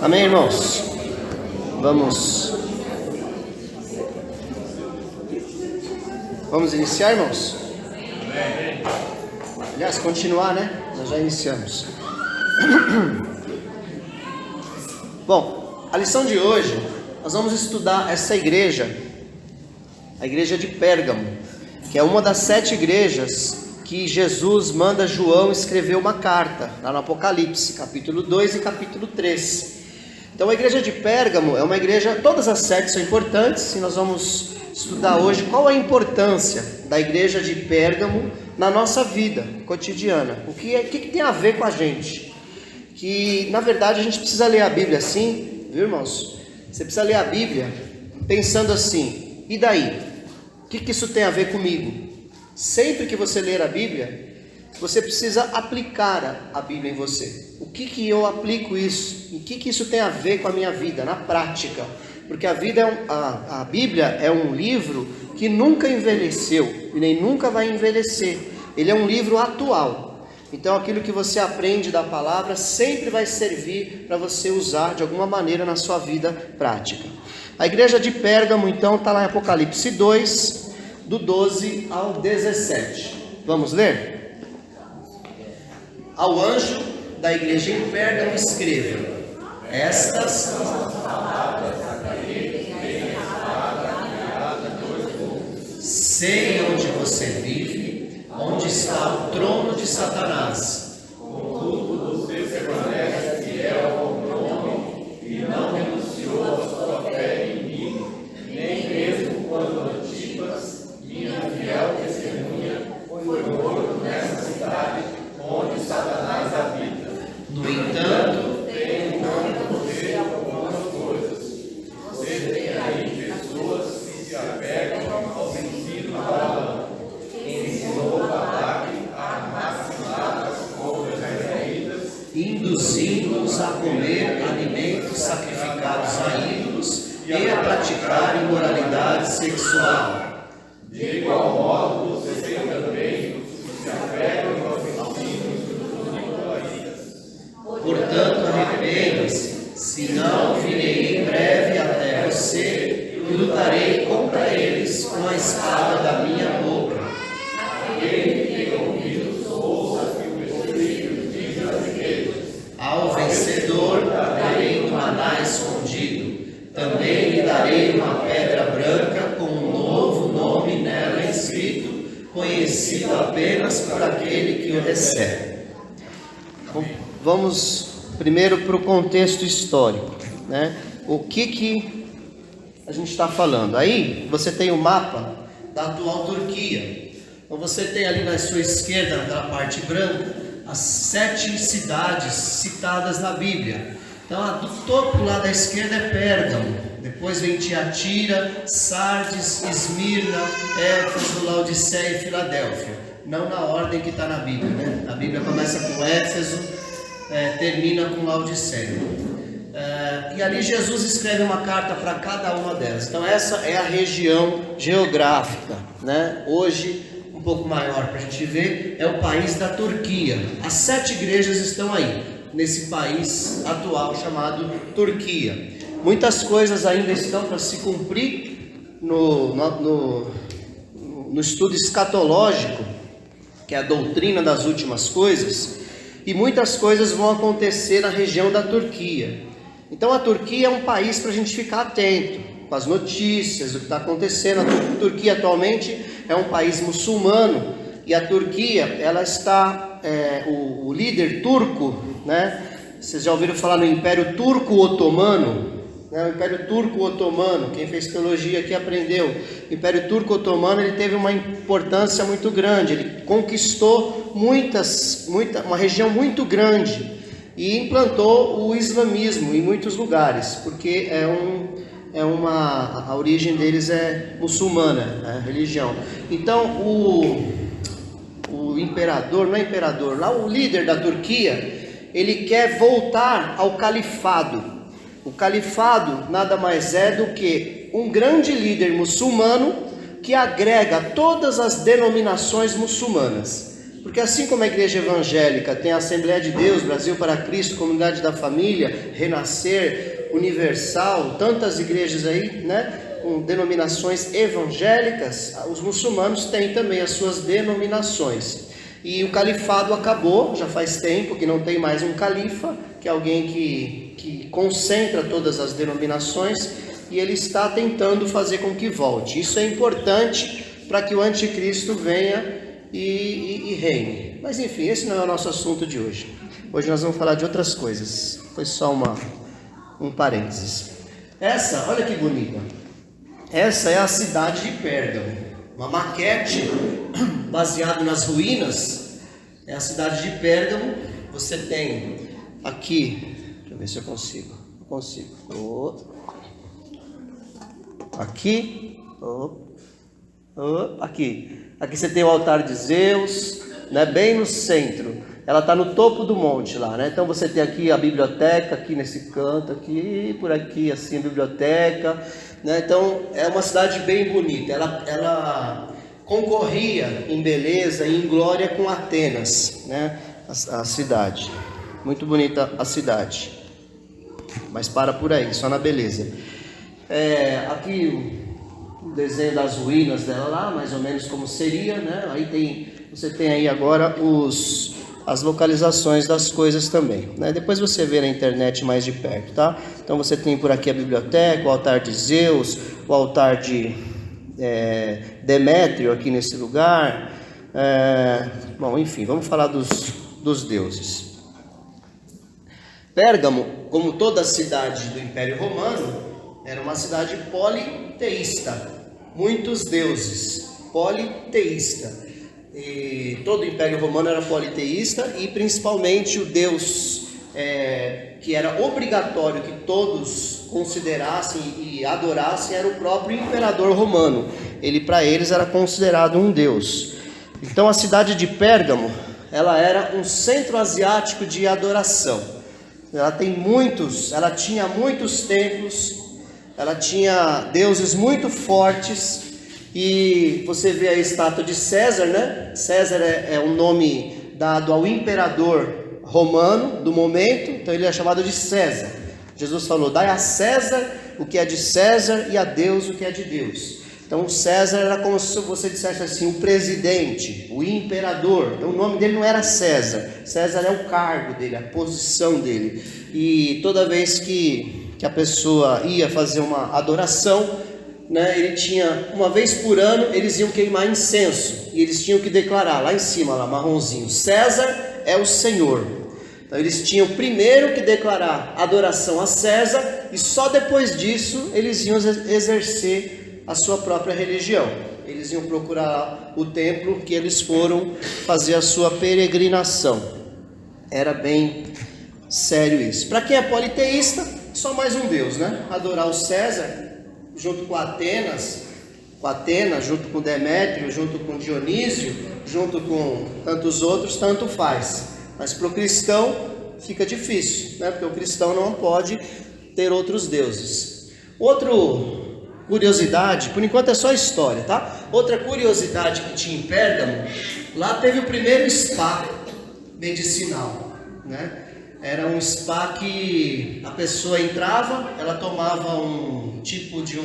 Amém, irmãos? Vamos iniciar, irmãos? Aliás, continuar, né? Nós já iniciamos. Bom, a lição de hoje, nós vamos estudar essa igreja, a igreja de Pérgamo, que é uma das 7 igrejas que Jesus manda João escrever uma carta, lá no Apocalipse, capítulo 2 e capítulo 3. Então a igreja de Pérgamo é uma igreja, todas as 7 são importantes, e nós vamos estudar hoje qual a importância da igreja de Pérgamo na nossa vida cotidiana. O que tem a ver com a gente? Que na verdade a gente precisa ler a Bíblia assim, viu, irmãos? Você precisa ler a Bíblia pensando assim, e daí? O que isso tem a ver comigo? Sempre que você ler a Bíblia, você precisa aplicar a Bíblia em você. O que eu aplico isso? E o que isso tem a ver com a minha vida, na prática? Porque a Bíblia é um livro que nunca envelheceu e nem nunca vai envelhecer. Ele é um livro atual. Então aquilo que você aprende da palavra sempre vai servir para você usar de alguma maneira na sua vida prática. A igreja de Pérgamo então está lá em Apocalipse 2, do 12 ao 17. Vamos ler? Ao anjo da igreja em Pérgamo escreva: estas são as palavras daquele que tem a espada afiada 2 gumes. Sei onde você vive, onde está o trono de Satanás. Contudo, você permanece fiel ao meu nome e não renunciou à sua fé em mim, nem mesmo quando Antipas, minha fiel testemunha, foi morto nessa cidade onde Satanás habita. No entanto, tenho contra você algumas coisas. Você tem aí pessoas que se apegam aos ensinos de Balaão, que ensinou Balaque a armar ciladas contra os israelitas, induzindo-os a comer alimentos sacrificados a ídolos e a praticar imoralidade sexual. De igual modo, vocês também se apegam aos ensinos dos nicolaítas. Portanto, arrependam-se, senão virei em breve até você e lutarei contra eles com a espada da minha boca. Aquele que tem ouvidos, ouça o que o Espírito diz às igrejas. Ao vencedor darei um maná escondido. Também lhe darei uma pedra branca com um novo nome nela escrito, conhecido apenas por aquele que o recebe. Vamos primeiro para o contexto histórico, né? O que a gente está falando? Aí você tem o mapa da atual Turquia. Então você tem ali na sua esquerda, na parte branca, as 7 cidades citadas na Bíblia. Então, do topo lá da esquerda é Pérgamo, depois vem Tiatira, Sardes, Esmirna, Éfeso, Laodiceia e Filadélfia. Não na ordem que está na Bíblia, né? A Bíblia começa com Éfeso, termina com Laodiceia. E ali Jesus escreve uma carta para cada uma delas. Então essa é a região geográfica, né? Hoje, um pouco maior para a gente ver, é o país da Turquia. As 7 igrejas estão aí, nesse país atual chamado Turquia. Muitas coisas ainda estão para se cumprir no estudo escatológico, que é a doutrina das últimas coisas, e muitas coisas vão acontecer na região da Turquia. Então a Turquia é um país para a gente ficar atento com as notícias, o que está acontecendo. A Turquia atualmente é um país muçulmano, e a Turquia, ela está, o líder turco, né? Vocês já ouviram falar no Império Turco-Otomano? Né? O Império Turco-Otomano, quem fez teologia aqui aprendeu. O Império Turco-Otomano, ele teve uma importância muito grande. Ele conquistou uma região muito grande e implantou o islamismo em muitos lugares, porque a origem deles é muçulmana, a religião. Então o imperador, não é imperador, lá o líder da Turquia, ele quer voltar ao califado. O califado nada mais é do que um grande líder muçulmano que agrega todas as denominações muçulmanas. Porque assim como a igreja evangélica tem a Assembleia de Deus, Brasil para Cristo, Comunidade da Família, Renascer, Universal, tantas igrejas aí, né, com denominações evangélicas, os muçulmanos têm também as suas denominações. E o califado acabou, já faz tempo que não tem mais um califa, que é alguém que concentra todas as denominações, e ele está tentando fazer com que volte. Isso é importante para que o anticristo venha e reine. Mas enfim, esse não é o nosso assunto de hoje. Hoje nós vamos falar de outras coisas. Foi só um parênteses. Essa, olha que bonita. Essa é a cidade de Pérgamo. Uma maquete baseada nas ruínas. É a cidade de Pérgamo. Você tem aqui, deixa eu ver se eu consigo. Eu consigo. Aqui. Aqui você tem o altar de Zeus, né, bem no centro. Ela está no topo do monte lá, né? Então você tem aqui a biblioteca, aqui nesse canto, aqui, por aqui, assim, a biblioteca, né? Então é uma cidade bem bonita. Ela concorria em beleza e em glória com Atenas, né? A cidade. Muito bonita a cidade. Mas para por aí, só na beleza. Aqui o desenho das ruínas dela lá, mais ou menos como seria, né? Você tem aí agora as localizações das coisas também, né? Depois você vê na internet mais de perto, tá? Então você tem por aqui a biblioteca, o altar de Zeus, o altar de Demétrio aqui nesse lugar. Bom, enfim, vamos falar dos deuses. Pérgamo, como toda cidade do Império Romano, era uma cidade politeísta, muitos deuses, politeísta. E todo o Império Romano era politeísta, e principalmente o deus que era obrigatório que todos considerassem e adorassem era o próprio imperador romano. Ele, para eles, era considerado um deus. Então a cidade de Pérgamo, ela era um centro asiático de adoração. Ela tinha muitos templos. Ela tinha deuses muito fortes, e você vê a estátua de César, né? César é um nome dado ao imperador romano do momento, então ele é chamado de César. Jesus falou: dai a César o que é de César e a Deus o que é de Deus. Então o César era como se você dissesse assim, o presidente, o imperador. Então o nome dele não era César. César é o cargo dele, a posição dele. E toda vez que a pessoa ia fazer uma adoração, né, ele tinha, uma vez por ano, eles iam queimar incenso, e eles tinham que declarar lá em cima, lá marronzinho: César é o Senhor. Então eles tinham primeiro que declarar adoração a César, e só depois disso eles iam exercer a sua própria religião. Eles iam procurar o templo que eles foram fazer a sua peregrinação. Era bem sério isso. Para quem é politeísta, só mais um Deus, né? Adorar o César junto com Atenas, junto com Demétrio, junto com Dionísio, junto com tantos outros, tanto faz. Mas para o cristão fica difícil, né? Porque o cristão não pode ter outros deuses. Outra curiosidade, por enquanto é só história, tá? Outra curiosidade que tinha em Pérgamo, lá teve o primeiro spa medicinal, né? Era um spa que a pessoa entrava, ela tomava um tipo de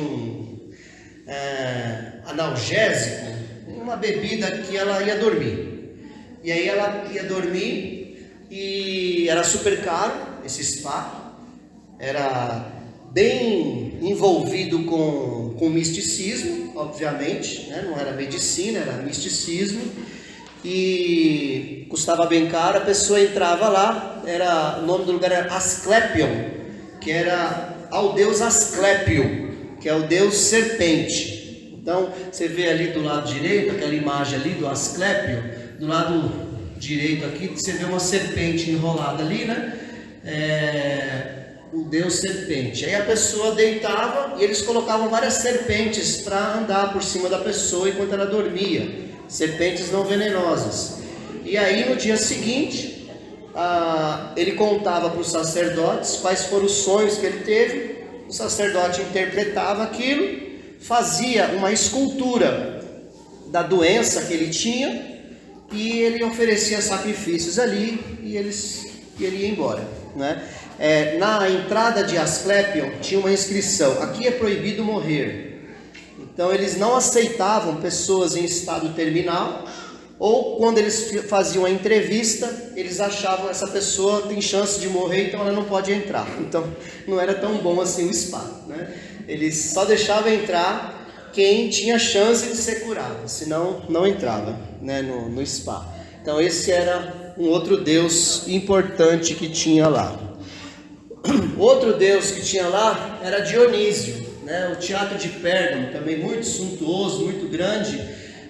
analgésico, uma bebida que ela ia dormir. E aí ela ia dormir, e era super caro esse spa, era bem envolvido com misticismo, obviamente, né? Não era medicina, era misticismo. E custava bem caro. A pessoa entrava lá, o nome do lugar era Asclepion, que era ao deus Asclépio, que é o deus serpente. Então você vê ali do lado direito, aquela imagem ali do Asclépio, do lado direito aqui você vê uma serpente enrolada ali, né? O deus serpente. Aí a pessoa deitava e eles colocavam várias serpentes para andar por cima da pessoa enquanto ela dormia. Serpentes não venenosas. E aí no dia seguinte, ele contava para os sacerdotes quais foram os sonhos que ele teve. O sacerdote interpretava aquilo, fazia uma escultura da doença que ele tinha, e ele oferecia sacrifícios ali e ele ia embora, né? Na entrada de Asclepion tinha uma inscrição: aqui é proibido morrer. Então eles não aceitavam pessoas em estado terminal, ou quando eles faziam a entrevista, eles achavam essa pessoa tem chance de morrer, então ela não pode entrar. Então não era tão bom assim o spa, né? Eles só deixavam entrar quem tinha chance de ser curado, senão não entrava, né, no spa. Então esse era um outro deus importante que tinha lá. Outro deus que tinha lá era Dionísio, né? O teatro de Pérgamo, também muito suntuoso, muito grande,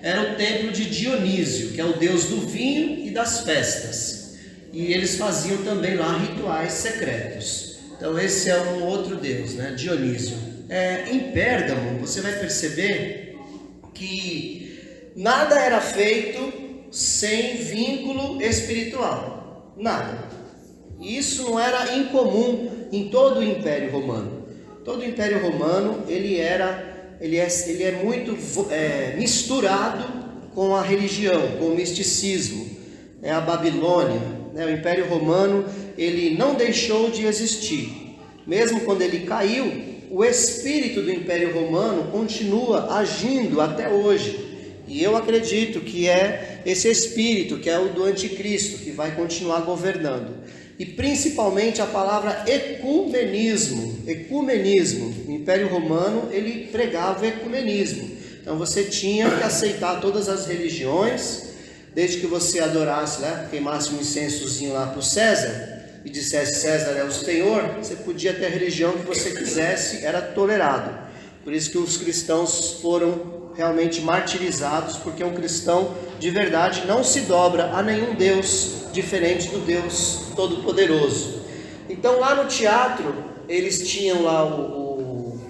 era o templo de Dionísio, que é o deus do vinho e das festas. E eles faziam também lá rituais secretos. Então esse é um outro deus, né? Dionísio. Em Pérgamo você vai perceber que nada era feito sem vínculo espiritual. Nada. E isso não era incomum em todo o Império Romano. Todo o Império Romano ele é muito misturado com a religião, com o misticismo. A Babilônia, né? O Império Romano ele não deixou de existir. Mesmo quando ele caiu, o espírito do Império Romano continua agindo até hoje. E eu acredito que é esse espírito, que é o do anticristo, que vai continuar governando. E principalmente a palavra ecumenismo. O Império Romano ele pregava o ecumenismo. Então você tinha que aceitar todas as religiões, desde que você adorasse, né, queimasse um incensozinho lá para o César e dissesse César é o Senhor, você podia ter a religião que você quisesse, era tolerado. Por isso que os cristãos foram realmente martirizados, porque um cristão de verdade não se dobra a nenhum Deus diferente do Deus Todo-Poderoso. Então lá no teatro eles tinham lá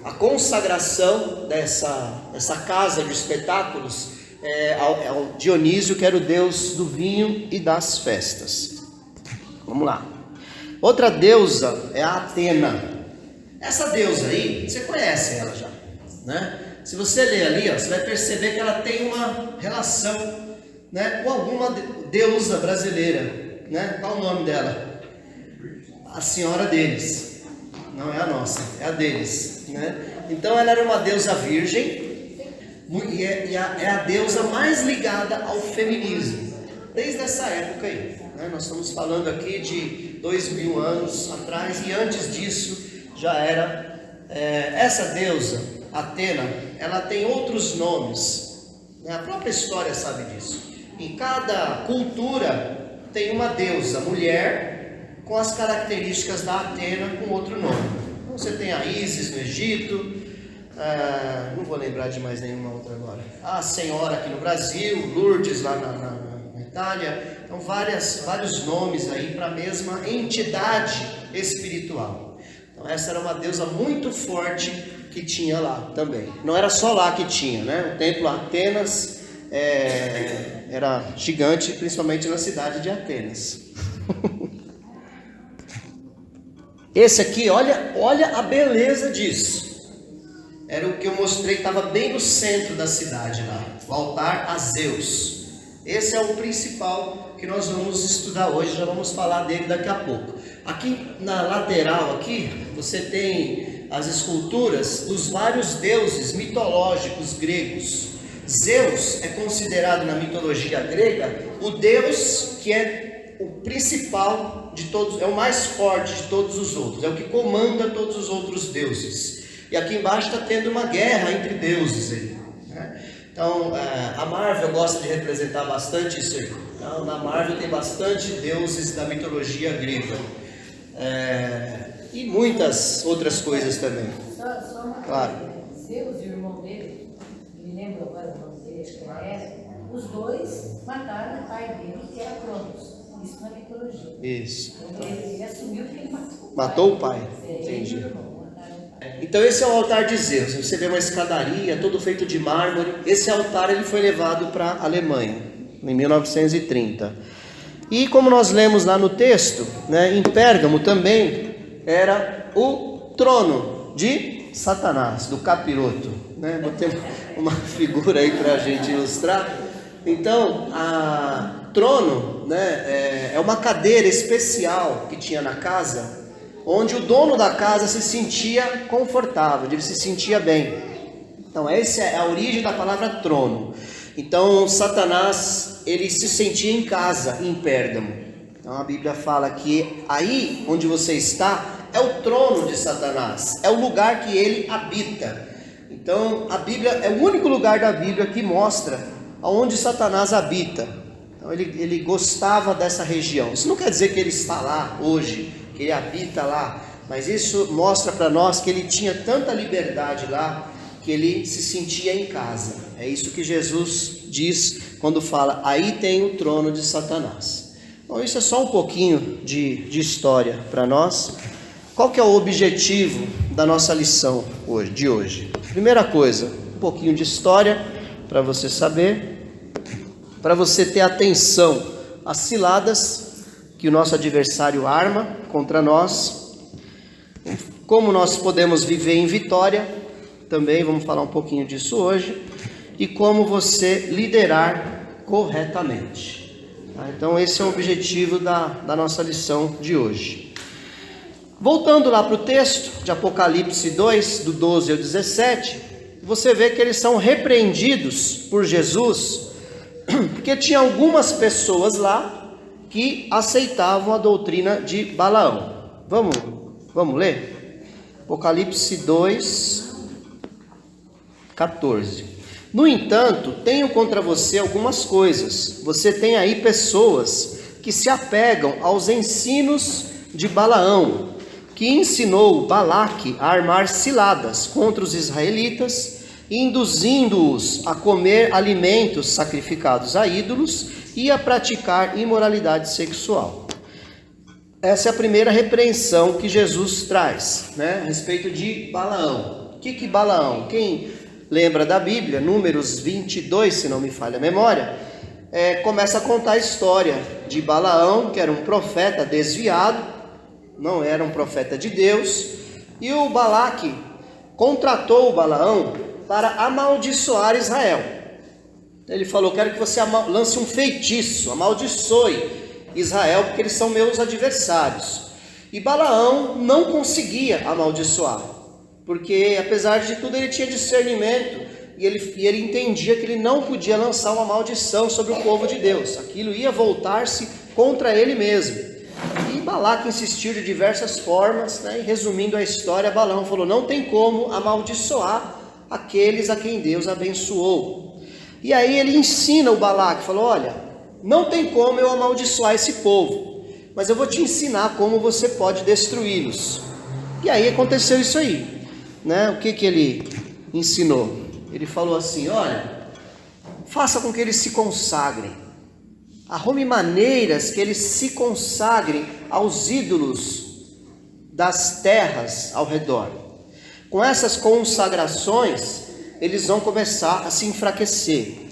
a consagração dessa casa de espetáculos ao Dionísio, que era o deus do vinho e das festas. Vamos lá. Outra deusa é a Atena. Essa deusa aí, você conhece ela já, né? Se você ler ali, você vai perceber que ela tem uma relação, né, com alguma deusa brasileira, né? Qual o nome dela? A senhora deles. Não é a nossa, é a deles, né? Então ela era uma deusa virgem e é a deusa mais ligada ao feminismo desde essa época aí, né? Nós estamos falando aqui de 2000 anos atrás, e antes disso já era essa deusa Atena. Ela tem outros nomes, né? A própria história sabe disso. Em cada cultura tem uma deusa mulher com as características da Atena com outro nome. Então você tem a Ísis no Egito, não vou lembrar de mais nenhuma outra agora. A Senhora aqui no Brasil, Lourdes lá na Itália. Então vários nomes aí para a mesma entidade espiritual. Então essa era uma deusa muito forte que tinha lá também. Não era só lá que tinha, né? O templo Atenas era gigante, principalmente na cidade de Atenas. Esse aqui, olha a beleza disso. Era o que eu mostrei, que estava bem no centro da cidade lá, o altar a Zeus. Esse é o principal que nós vamos estudar hoje, já vamos falar dele daqui a pouco. Aqui na lateral aqui, você tem as esculturas dos vários deuses mitológicos gregos. Zeus é considerado na mitologia grega o deus que é o principal de todos, é o mais forte de todos os outros, é o que comanda todos os outros deuses. E aqui embaixo está tendo uma guerra entre deuses aí, né? Então a Marvel gosta de representar bastante isso aí. Então, na Marvel tem bastante deuses da mitologia grega, e muitas outras coisas também. Só uma coisa, claro. Zeus e o irmão dele, me lembro agora o nome dele, acho que era essa, os dois mataram o pai dele, que era Cronos. Isso na mitologia. Isso. Ele assumiu que ele matou o pai. Entendi. Então esse é o altar de Zeus. Você vê uma escadaria, todo feito de mármore. Esse altar ele foi levado para a Alemanha em 1930. E como nós lemos lá no texto, né, em Pérgamo também era o trono de Satanás, do capiroto, né? Botei uma figura aí para a gente ilustrar. Então trono, né, é uma cadeira especial que tinha na casa, onde o dono da casa se sentia confortável, ele se sentia bem. Então essa é a origem da palavra trono. Então Satanás, ele se sentia em casa em Pérgamo. Então a Bíblia fala que aí onde você está é o trono de Satanás, é o lugar que ele habita. Então a Bíblia é o único lugar da Bíblia que mostra aonde Satanás habita. Então ele gostava dessa região. Isso não quer dizer que ele está lá hoje, que ele habita lá, mas isso mostra para nós que ele tinha tanta liberdade lá, que ele se sentia em casa. É isso que Jesus diz quando fala, aí tem o trono de Satanás. Bom, isso é só um pouquinho de história para nós. Qual que é o objetivo da nossa lição de hoje? Primeira coisa, um pouquinho de história para você saber, para você ter atenção às ciladas que o nosso adversário arma contra nós, como nós podemos viver em vitória, também vamos falar um pouquinho disso hoje, e como você liderar corretamente. Então esse é o objetivo da nossa lição de hoje. Voltando lá para o texto de Apocalipse 2, do 12 ao 17, você vê que eles são repreendidos por Jesus, porque tinha algumas pessoas lá que aceitavam a doutrina de Balaão. Vamos ler? Apocalipse 2, 14. No entanto, tenho contra você algumas coisas. Você tem aí pessoas que se apegam aos ensinos de Balaão, que ensinou Balaque a armar ciladas contra os israelitas, induzindo-os a comer alimentos sacrificados a ídolos e a praticar imoralidade sexual. Essa é a primeira repreensão que Jesus traz, né, a respeito de Balaão. O que Balaão? Quem lembra da Bíblia, Números 22, se não me falha a memória, começa a contar a história de Balaão, que era um profeta desviado, não era um profeta de Deus, e o Balaque contratou o Balaão para amaldiçoar Israel. Ele falou, quero que você lance um feitiço, amaldiçoe Israel, porque eles são meus adversários. E Balaão não conseguia amaldiçoar, porque apesar de tudo ele tinha discernimento, e ele entendia que ele não podia lançar uma maldição sobre o povo de Deus, aquilo ia voltar-se contra ele mesmo. E Balaque insistiu de diversas formas, né? E resumindo a história, Balaão falou, não tem como amaldiçoar aqueles a quem Deus abençoou. E aí ele ensina o Balaque, falou, olha, não tem como eu amaldiçoar esse povo, mas eu vou te ensinar como você pode destruí-los. E aí aconteceu isso aí, né? O que ele ensinou? Ele falou assim, olha, faça com que eles se consagrem, arrume maneiras que eles se consagrem aos ídolos das terras ao redor. Com essas consagrações, eles vão começar a se enfraquecer.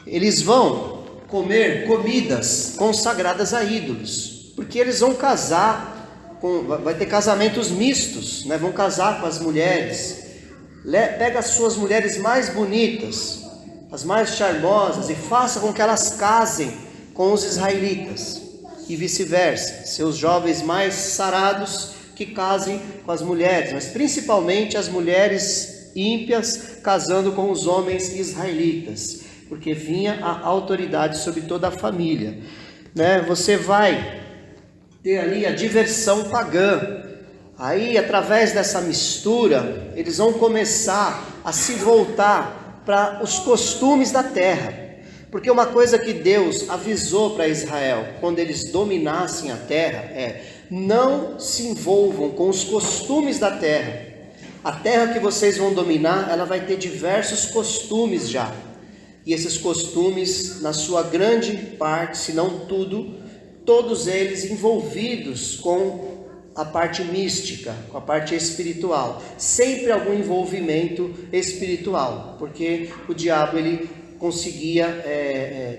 Eles vão comer comidas consagradas a ídolos, porque eles vão casar, vai ter casamentos mistos, né? Vão casar com as mulheres. Pega as suas mulheres mais bonitas, as mais charmosas, e faça com que elas casem com os israelitas, e vice-versa, seus jovens mais sarados que casem com as mulheres, mas principalmente as mulheres ímpias casando com os homens israelitas, porque vinha a autoridade sobre toda a família, né? Você vai ter ali a diversão pagã, aí através dessa mistura, eles vão começar a se voltar para os costumes da terra. Porque uma coisa que Deus avisou para Israel, quando eles dominassem a terra, não se envolvam com os costumes da terra. A terra que vocês vão dominar, ela vai ter diversos costumes já. E esses costumes, na sua grande parte, se não tudo, todos eles envolvidos com a parte mística, com a parte espiritual. Sempre algum envolvimento espiritual, porque o diabo ele conseguia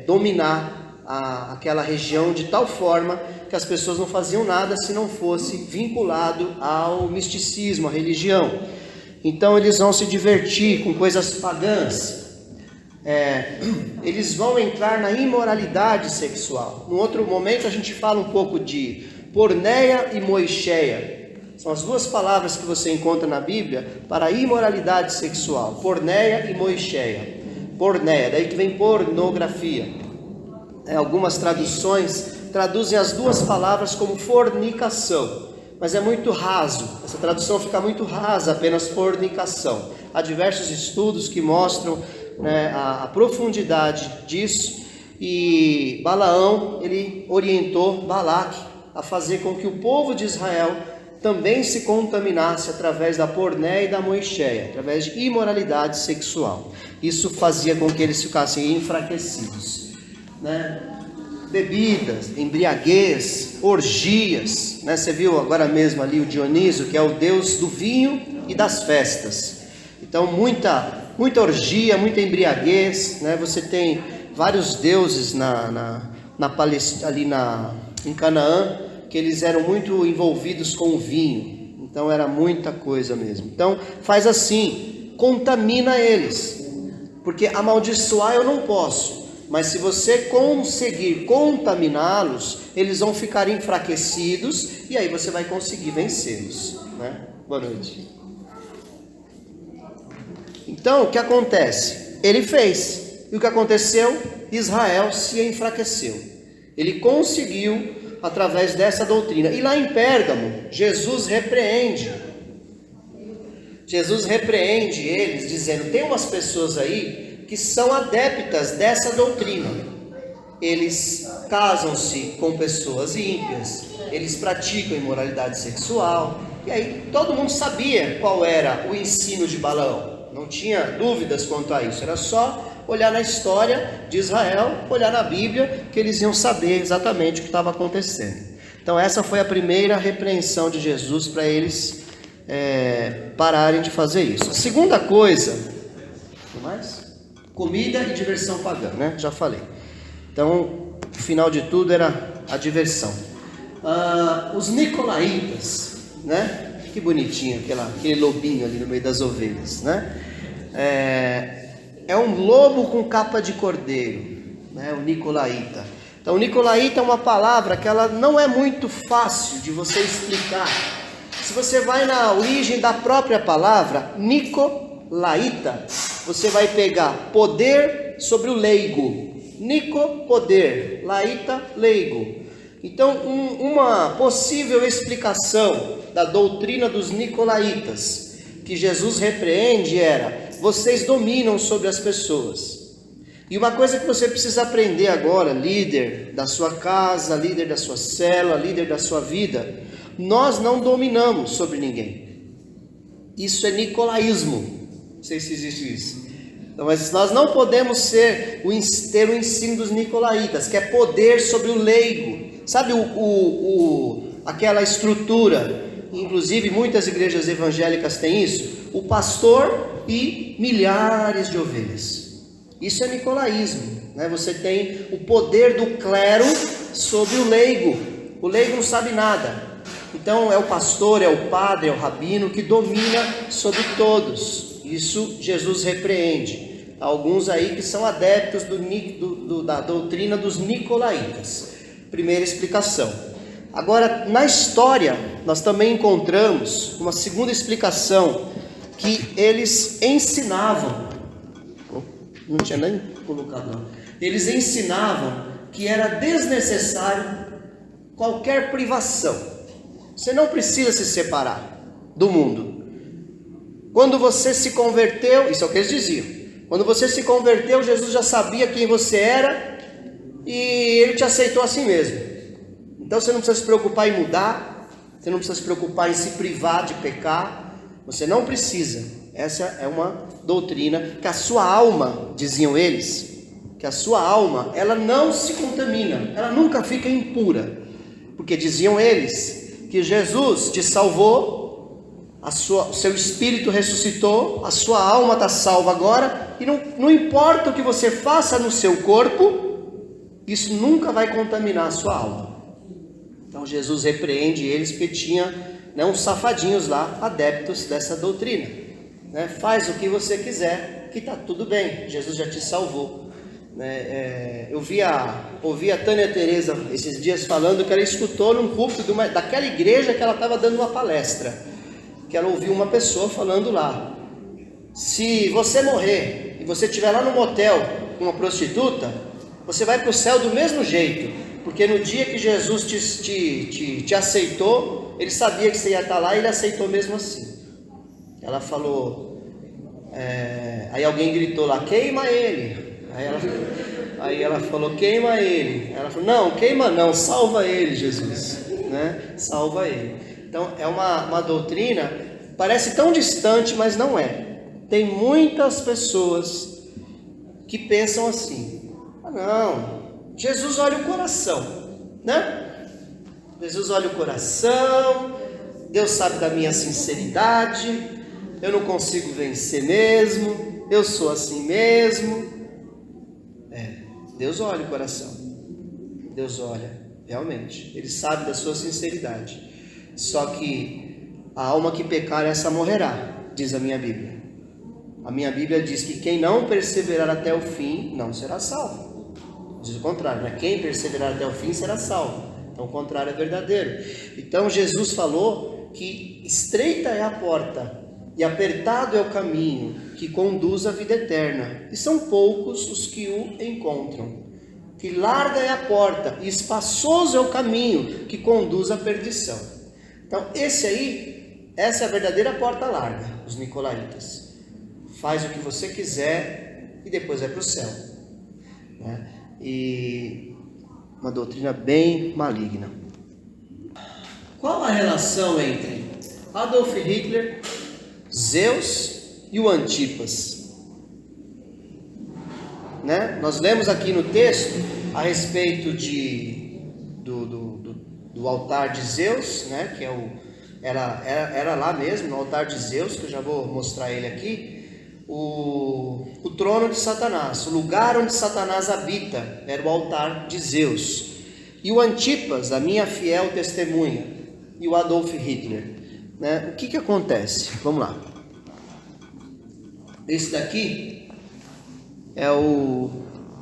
dominar aquela região de tal forma que as pessoas não faziam nada se não fosse vinculado ao misticismo, à religião. Então eles vão se divertir com coisas pagãs. eles vão entrar na imoralidade sexual. No outro momento a gente fala um pouco de porneia e moicheia. São as duas palavras que você encontra na Bíblia para a imoralidade sexual, porneia e moicheia. Porneia, daí que vem pornografia. Algumas traduções traduzem as duas palavras como fornicação, mas é muito raso, essa tradução fica muito rasa, apenas fornicação. Há diversos estudos que mostram, né, a profundidade disso, e Balaão, ele orientou Balaque a fazer com que o povo de Israel também se contaminasse através da porneia e da moicheia, através de imoralidade sexual. Isso fazia com que eles ficassem enfraquecidos, né? Bebidas, embriaguez, orgias, né? Você viu agora mesmo ali o Dionísio, que é o deus do vinho e das festas. Então muita orgia, muita embriaguez, né? Você tem vários deuses em Canaã, que eles eram muito envolvidos com o vinho. Então era muita coisa mesmo. Então faz assim, contamina eles, porque amaldiçoar eu não posso, mas se você conseguir contaminá-los, eles vão ficar enfraquecidos e aí você vai conseguir vencê-los, né? Boa noite. Então o que acontece? Ele fez, e o que aconteceu? Israel se enfraqueceu. Ele conseguiu através dessa doutrina. E lá em Pérgamo, Jesus repreende eles, dizendo: tem umas pessoas aí que são adeptas dessa doutrina. Eles casam-se com pessoas ímpias, eles praticam imoralidade sexual. E aí todo mundo sabia qual era o ensino de Balaão, não tinha dúvidas quanto a isso, era só olhar na história de Israel, olhar na Bíblia, que eles iam saber exatamente o que estava acontecendo. Então essa foi a primeira repreensão de Jesus para eles pararem de fazer isso. A segunda coisa, o que mais? Comida e diversão pagã, né? Já falei. Então, o final de tudo era a diversão. Os nicolaítas, né? Que bonitinho, aquele lobinho ali no meio das ovelhas, né? É um lobo com capa de cordeiro, né? O nicolaíta. Então, o nicolaíta é uma palavra que ela não é muito fácil de você explicar. Se você vai na origem da própria palavra, nicolaíta, você vai pegar poder sobre o leigo. Nico, poder. Laíta, leigo. Então, uma possível explicação da doutrina dos nicolaítas, que Jesus repreende, era: vocês dominam sobre as pessoas. E uma coisa que você precisa aprender agora, líder da sua casa, líder da sua célula, líder da sua vida: nós não dominamos sobre ninguém. Isso é nicolaísmo. Não sei se existe isso. Então, mas nós não podemos ter o ensino dos nicolaítas, que é poder sobre o leigo. Sabe aquela estrutura, inclusive muitas igrejas evangélicas têm isso, o pastor e milhares de ovelhas. Isso é nicolaísmo, né? Você tem o poder do clero sobre o leigo. O leigo não sabe nada. Então é o pastor, é o padre, é o rabino que domina sobre todos. Isso Jesus repreende. Alguns aí que são adeptos da doutrina dos nicolaítas. Primeira explicação. Agora, na história, nós também encontramos uma segunda explicação, que eles ensinavam, não tinha nem colocado não, eles ensinavam que era desnecessário qualquer privação. Você não precisa se separar do mundo. Quando você se converteu, isso é o que eles diziam, quando você se converteu, Jesus já sabia quem você era e Ele te aceitou assim mesmo. Então você não precisa se preocupar em mudar, você não precisa se preocupar em se privar de pecar, você não precisa. Essa é uma doutrina que a sua alma, diziam eles, que a sua alma, ela não se contamina, ela nunca fica impura, porque diziam eles que Jesus te salvou, o seu espírito ressuscitou, a sua alma está salva agora, e não importa o que você faça no seu corpo, isso nunca vai contaminar a sua alma. Então Jesus repreende eles, porque tinha, né, uns safadinhos lá, adeptos dessa doutrina, né? Faz o que você quiser, que está tudo bem, Jesus já te salvou. Eu ouvi a Tânia Teresa esses dias falando que ela escutou num púlpito daquela igreja que ela estava dando uma palestra, que ela ouviu uma pessoa falando lá: se você morrer e você estiver lá no motel com uma prostituta, você vai para o céu do mesmo jeito, porque no dia que Jesus te aceitou, ele sabia que você ia estar lá e ele aceitou mesmo assim. Ela falou, aí alguém gritou lá: queima ele. Aí ela falou: queima ele. Ela falou: não, queima não, salva ele, Jesus, né? Salva ele. Então é uma doutrina, parece tão distante, mas não é. Tem muitas pessoas que pensam assim: ah não, Jesus olha o coração, né? Jesus olha o coração, Deus sabe da minha sinceridade, eu não consigo vencer mesmo, eu sou assim mesmo. Deus olha o coração, Deus olha, realmente, Ele sabe da sua sinceridade. Só que a alma que pecar, essa morrerá, diz a minha Bíblia. A minha Bíblia diz que quem não perseverar até o fim, não será salvo. Diz o contrário, né? Quem perseverar até o fim será salvo. Então o contrário é verdadeiro. Então Jesus falou que estreita é a porta e apertado é o caminho que conduz à vida eterna, e são poucos os que o encontram. Que larga é a porta e espaçoso é o caminho que conduz à perdição. Então essa é a verdadeira porta larga, os nicolaítas. Faz o que você quiser e depois vai para o céu, né? E uma doutrina bem maligna. Qual a relação entre Adolf Hitler, Zeus e o Antipas, né? Nós lemos aqui no texto a respeito do altar de Zeus, né? Que era lá mesmo, no altar de Zeus, que eu já vou mostrar ele aqui, o trono de Satanás, o lugar onde Satanás habita, era o altar de Zeus. E o Antipas, a minha fiel testemunha, e o Adolf Hitler, né? O que acontece? Vamos lá. Esse daqui é o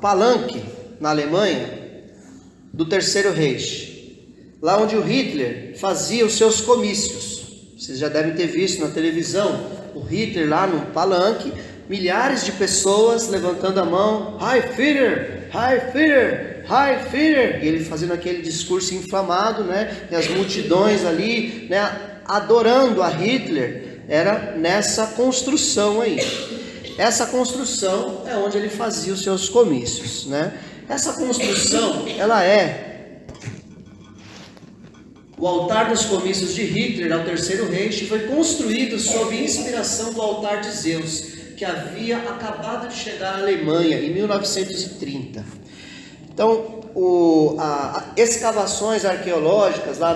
palanque na Alemanha do Terceiro Reich, lá onde o Hitler fazia os seus comícios. Vocês já devem ter visto na televisão o Hitler lá no palanque, milhares de pessoas levantando a mão: Heil Führer, Heil Führer, Heil Führer, e ele fazendo aquele discurso inflamado, né? E as multidões ali, né, adorando a Hitler. Era nessa construção aí. Essa construção é onde ele fazia os seus comícios, né? Essa construção, ela é o altar dos comícios de Hitler ao Terceiro Reich, foi construído sob inspiração do altar de Zeus, que havia acabado de chegar à Alemanha em 1930. Então, escavações arqueológicas lá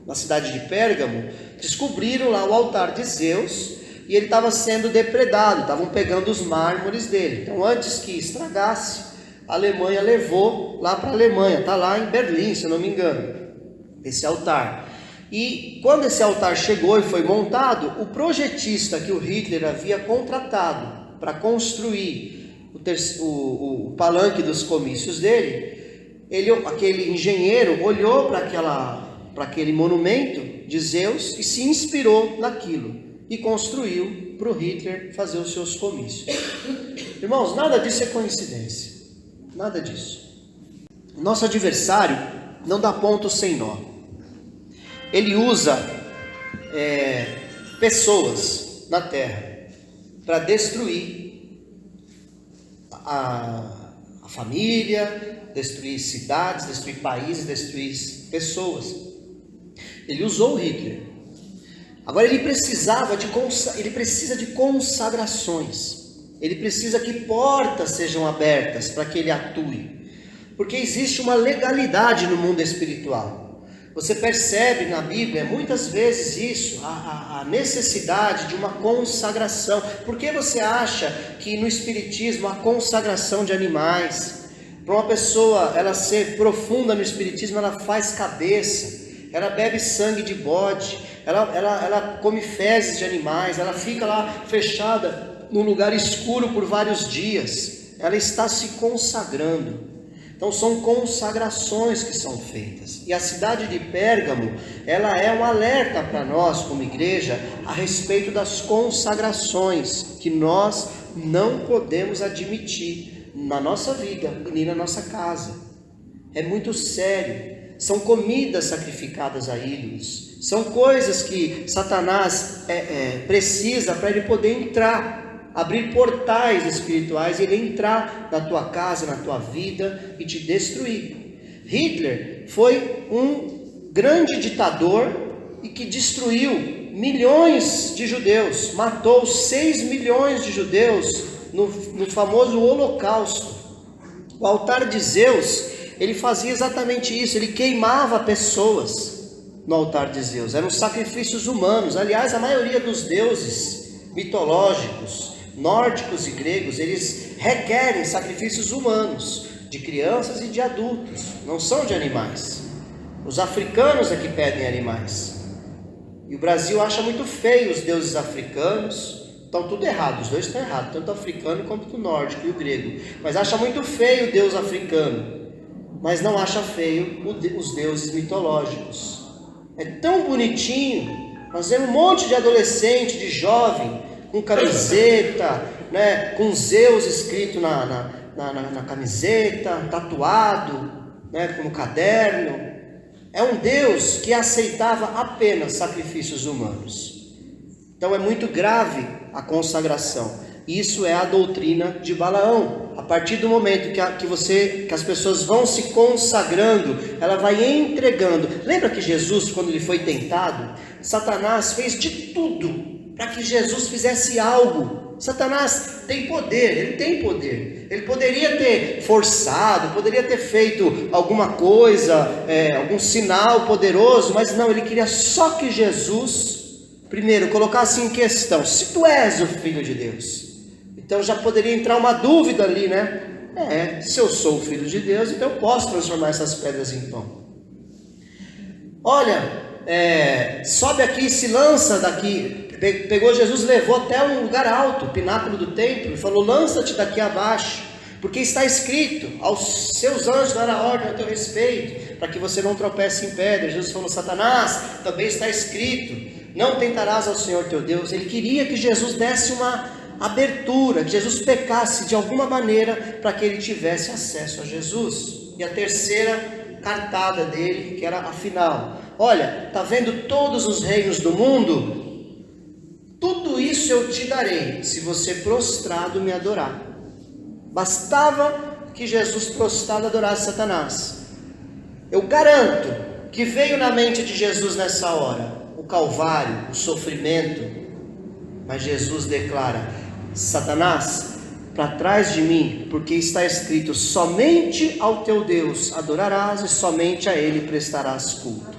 na cidade de Pérgamo descobriram lá o altar de Zeus, e ele estava sendo depredado, estavam pegando os mármores dele. Então, antes que estragasse, a Alemanha levou lá para a Alemanha, está lá em Berlim, se eu não me engano, esse altar. E quando esse altar chegou e foi montado, o projetista que o Hitler havia contratado para construir o palanque dos comícios dele, aquele engenheiro olhou para aquele monumento de Zeus e se inspirou naquilo e construiu para o Hitler fazer os seus comícios. Irmãos, nada disso é coincidência, nada disso. Nosso adversário não dá ponto sem nó. Ele usa pessoas na terra para destruir a família, destruir cidades, destruir países, destruir pessoas. Ele usou Hitler. Agora ele precisa de consagrações. Ele precisa que portas sejam abertas para que ele atue. Porque existe uma legalidade no mundo espiritual. Você percebe na Bíblia muitas vezes isso, a necessidade de uma consagração. Por que você acha que no Espiritismo há consagração de animais? Para uma pessoa ela ser profunda no Espiritismo, ela faz cabeça, ela bebe sangue de bode, ela come fezes de animais, ela fica lá fechada num lugar escuro por vários dias. Ela está se consagrando. Então são consagrações que são feitas. E a cidade de Pérgamo, ela é um alerta para nós como igreja a respeito das consagrações que nós não podemos admitir na nossa vida e nem na nossa casa. É muito sério. São comidas sacrificadas a ídolos. São coisas que Satanás precisa para ele poder entrar. Abrir portais espirituais e ele entrar na tua casa, na tua vida e te destruir. Hitler foi um grande ditador e que destruiu milhões de judeus, matou 6 milhões de judeus no famoso Holocausto. O altar de Zeus, ele fazia exatamente isso, ele queimava pessoas no altar de Zeus, eram sacrifícios humanos. Aliás, a maioria dos deuses mitológicos, nórdicos e gregos, eles requerem sacrifícios humanos, de crianças e de adultos, não são de animais. Os africanos é que pedem animais. E o Brasil acha muito feio os deuses africanos, estão tudo errado, os dois estão errados, tanto o africano quanto o nórdico e o grego. Mas acha muito feio o deus africano, mas não acha feio os deuses mitológicos. É tão bonitinho, nós vemos um monte de adolescente, de jovem, com camiseta, né, com Zeus escrito na camiseta, tatuado, né, no caderno. É um Deus que aceitava apenas sacrifícios humanos. Então é muito grave a consagração. Isso é a doutrina de Balaão. A partir do momento que as pessoas vão se consagrando, ela vai entregando. Lembra que Jesus, quando ele foi tentado, Satanás fez de tudo para que Jesus fizesse algo. Satanás tem poder, ele tem poder. Ele poderia ter forçado, poderia ter feito alguma coisa, algum sinal poderoso, mas não, ele queria só que Jesus, primeiro, colocasse em questão: se tu és o Filho de Deus. Então já poderia entrar uma dúvida ali, né? Se eu sou o Filho de Deus, então eu posso transformar essas pedras em pão. Olha, sobe aqui, se lança daqui. Pegou Jesus, levou até um lugar alto, o pináculo do templo, e falou: lança-te daqui abaixo, porque está escrito, aos seus anjos dará ordem a teu respeito, para que você não tropece em pedra. Jesus falou: Satanás, também está escrito, não tentarás ao Senhor teu Deus. Ele queria que Jesus desse uma abertura, que Jesus pecasse de alguma maneira, para que ele tivesse acesso a Jesus. E a terceira cartada dele, que era a final: olha, está vendo todos os reinos do mundo? Tudo isso eu te darei, se você prostrado me adorar. Bastava que Jesus prostrado adorasse Satanás. Eu garanto que veio na mente de Jesus nessa hora o Calvário, o sofrimento. Mas Jesus declara: Satanás, para trás de mim, porque está escrito: somente ao teu Deus adorarás e somente a Ele prestarás culto.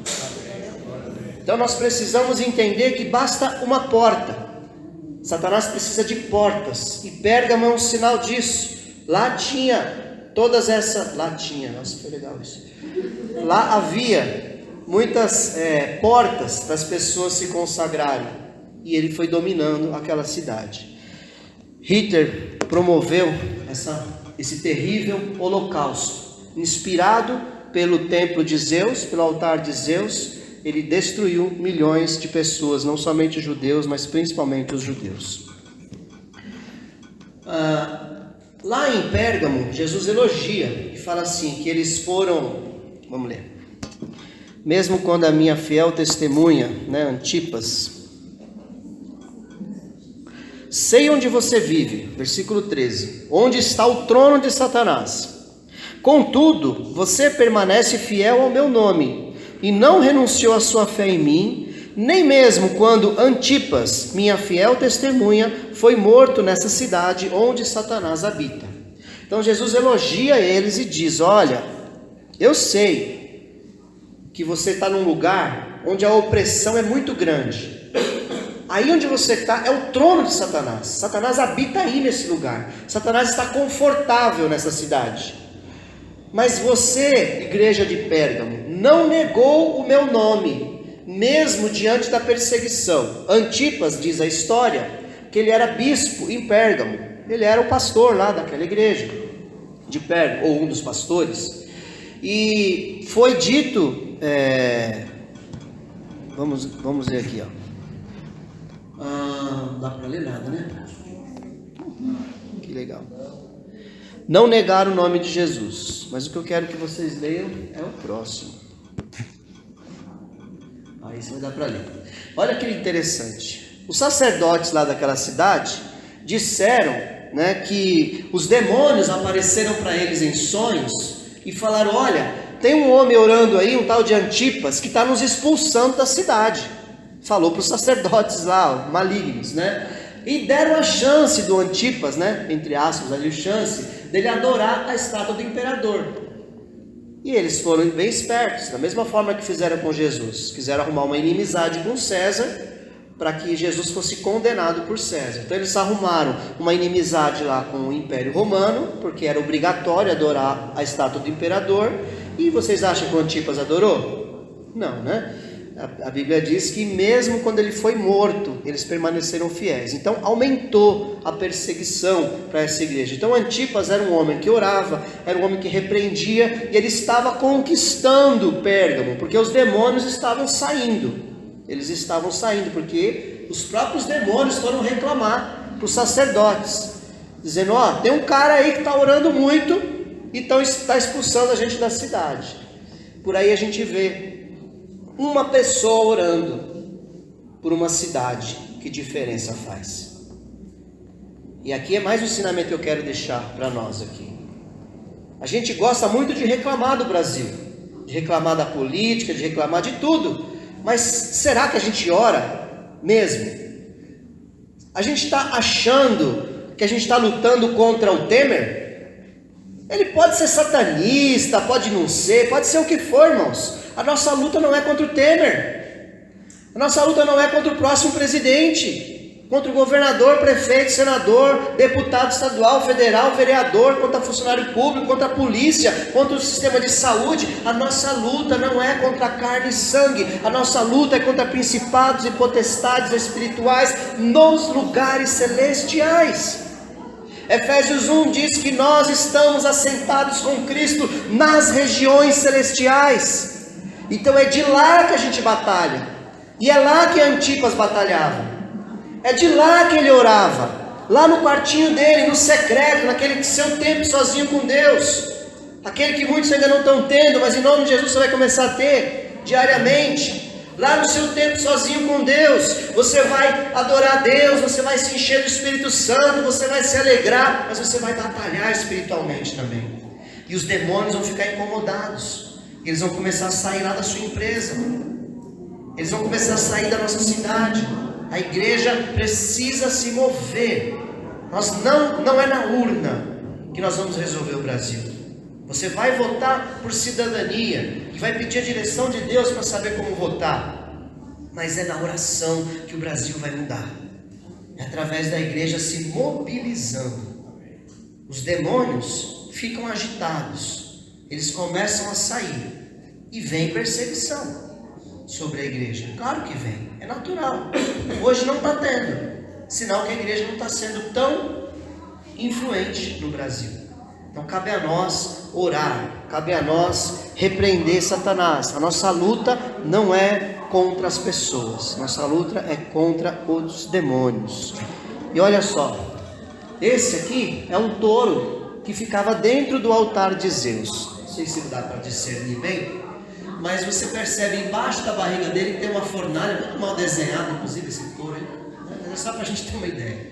Então nós precisamos entender que basta uma porta. Satanás precisa de portas, e Pérgamo é um sinal disso. Lá tinha todas essas... Nossa, foi legal isso. Lá havia muitas portas para as pessoas se consagrarem, e ele foi dominando aquela cidade. Hitler promoveu esse terrível holocausto, inspirado pelo templo de Zeus, pelo altar de Zeus. Ele destruiu milhões de pessoas, não somente os judeus, mas principalmente os judeus. Lá em Pérgamo, Jesus elogia e fala assim, que eles foram, vamos ler: mesmo quando a minha fiel testemunha, Antipas, sei onde você vive, versículo 13, onde está o trono de Satanás. Contudo, você permanece fiel ao meu nome, e não renunciou à sua fé em mim, nem mesmo quando Antipas, minha fiel testemunha, foi morto nessa cidade onde Satanás habita. Então Jesus elogia eles e diz: olha, eu sei que você está num lugar onde a opressão é muito grande. Aí onde você está é o trono de Satanás. Satanás habita aí nesse lugar. Satanás está confortável nessa cidade. Mas você, igreja de Pérgamo, não negou o meu nome, mesmo diante da perseguição. Antipas, diz a história, que ele era bispo em Pérgamo. Ele era o pastor lá daquela igreja de Pérgamo, ou um dos pastores. E foi dito, vamos ver aqui, ó. Não dá para ler nada, né? Que legal. Não negar o nome de Jesus, mas o que eu quero que vocês leiam é o próximo. Aí isso vai dar para ler. Olha que interessante. Os sacerdotes lá daquela cidade disseram, né, que os demônios apareceram para eles em sonhos e falaram: olha, tem um homem orando aí, um tal de Antipas, que está nos expulsando da cidade. Falou para os sacerdotes lá, malignos, né? E deram a chance do Antipas, né, entre aspas ali, a chance dele adorar a estátua do imperador. E eles foram bem espertos, da mesma forma que fizeram com Jesus. Quiseram arrumar uma inimizade com César, para que Jesus fosse condenado por César. Então eles arrumaram uma inimizade lá com o Império Romano, porque era obrigatório adorar a estátua do imperador. E vocês acham que o Antipas adorou? Não, né? A Bíblia diz que mesmo quando ele foi morto, eles permaneceram fiéis. Então aumentou a perseguição para essa igreja. Então Antipas era um homem que orava, era um homem que repreendia, e ele estava conquistando Pérgamo, porque os demônios estavam saindo. Eles estavam saindo, porque os próprios demônios foram reclamar para os sacerdotes, dizendo: ó, tem um cara aí que está orando muito, e está expulsando a gente da cidade. Por aí a gente vê uma pessoa orando por uma cidade, que diferença faz? E aqui é mais um ensinamento que eu quero deixar para nós aqui. A gente gosta muito de reclamar do Brasil, de reclamar da política, de reclamar de tudo. Mas será que a gente ora mesmo? A gente está achando que a gente está lutando contra o Temer? Ele pode ser satanista, pode não ser, pode ser o que for, irmãos. A nossa luta não é contra o Temer. A nossa luta não é contra o próximo presidente, contra o governador, prefeito, senador, deputado estadual, federal, vereador, contra funcionário público, contra a polícia, contra o sistema de saúde. A nossa luta não é contra carne e sangue. A nossa luta é contra principados e potestades espirituais nos lugares celestiais. Efésios 1 diz que nós estamos assentados com Cristo nas regiões celestiais. Então é de lá que a gente batalha. E é lá que Antipas batalhava. É de lá que ele orava. Lá no quartinho dele, no secreto, naquele seu tempo sozinho com Deus. Aquele que muitos ainda não estão tendo, mas em nome de Jesus você vai começar a ter diariamente. Lá no seu tempo sozinho com Deus, você vai adorar a Deus, você vai se encher do Espírito Santo, você vai se alegrar, mas você vai batalhar espiritualmente também. E os demônios vão ficar incomodados. Eles vão começar a sair lá da sua empresa. Eles vão começar a sair da nossa cidade. A igreja precisa se mover. Não é na urna que nós vamos resolver o Brasil. Você vai votar por cidadania e vai pedir a direção de Deus para saber como votar. Mas é na oração que o Brasil vai mudar. É através da igreja se mobilizando. Os demônios ficam agitados. Eles começam a sair. E vem perseguição sobre a igreja. Claro que vem. É natural. Hoje não está tendo. Sinal que a igreja não está sendo tão influente no Brasil. Então cabe a nós orar, cabe a nós repreender Satanás. A nossa luta não é contra as pessoas, nossa luta é contra os demônios. E olha só, esse aqui é um touro que ficava dentro do altar de Zeus. Não sei se dá para discernir bem, mas você percebe embaixo da barriga dele tem uma fornalha, muito mal desenhada, inclusive esse touro aí, é só para a gente ter uma ideia.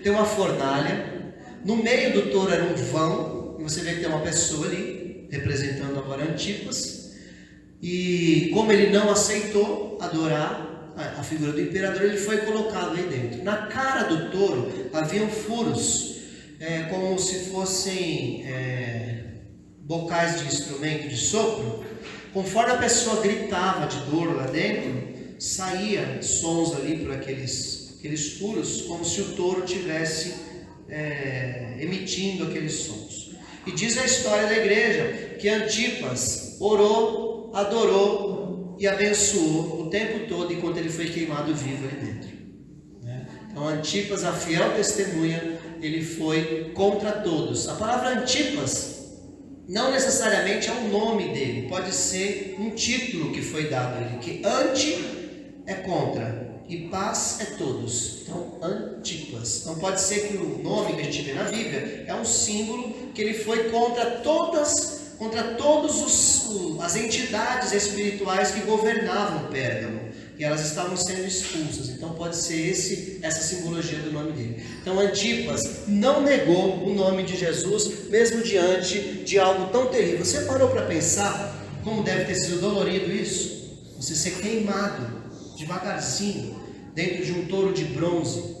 Tem uma fornalha, no meio do touro era um vão. Você vê que tem uma pessoa ali, representando agora Antipas, e como ele não aceitou adorar a figura do imperador, ele foi colocado aí dentro. Na cara do touro haviam furos, como se fossem bocais de instrumento de sopro. Conforme a pessoa gritava de dor lá dentro, saía sons ali por aqueles furos, como se o touro tivesse emitindo aqueles sons. E diz a história da igreja que Antipas orou, adorou e abençoou o tempo todo enquanto ele foi queimado vivo ali dentro. Então Antipas, a fiel testemunha, ele foi contra todos. A palavra Antipas não necessariamente é o nome dele, pode ser um título que foi dado a ele, que anti é contra e paz é todos. Então Antipas, então pode ser que o nome que a gente vê na Bíblia é um símbolo que ele foi contra todas as entidades espirituais que governavam Pérgamo, e elas estavam sendo expulsas. Então pode ser essa simbologia do nome dele. Então Antipas não negou o nome de Jesus, mesmo diante de algo tão terrível. Você parou para pensar como deve ter sido dolorido isso? Você ser queimado devagarzinho dentro de um touro de bronze.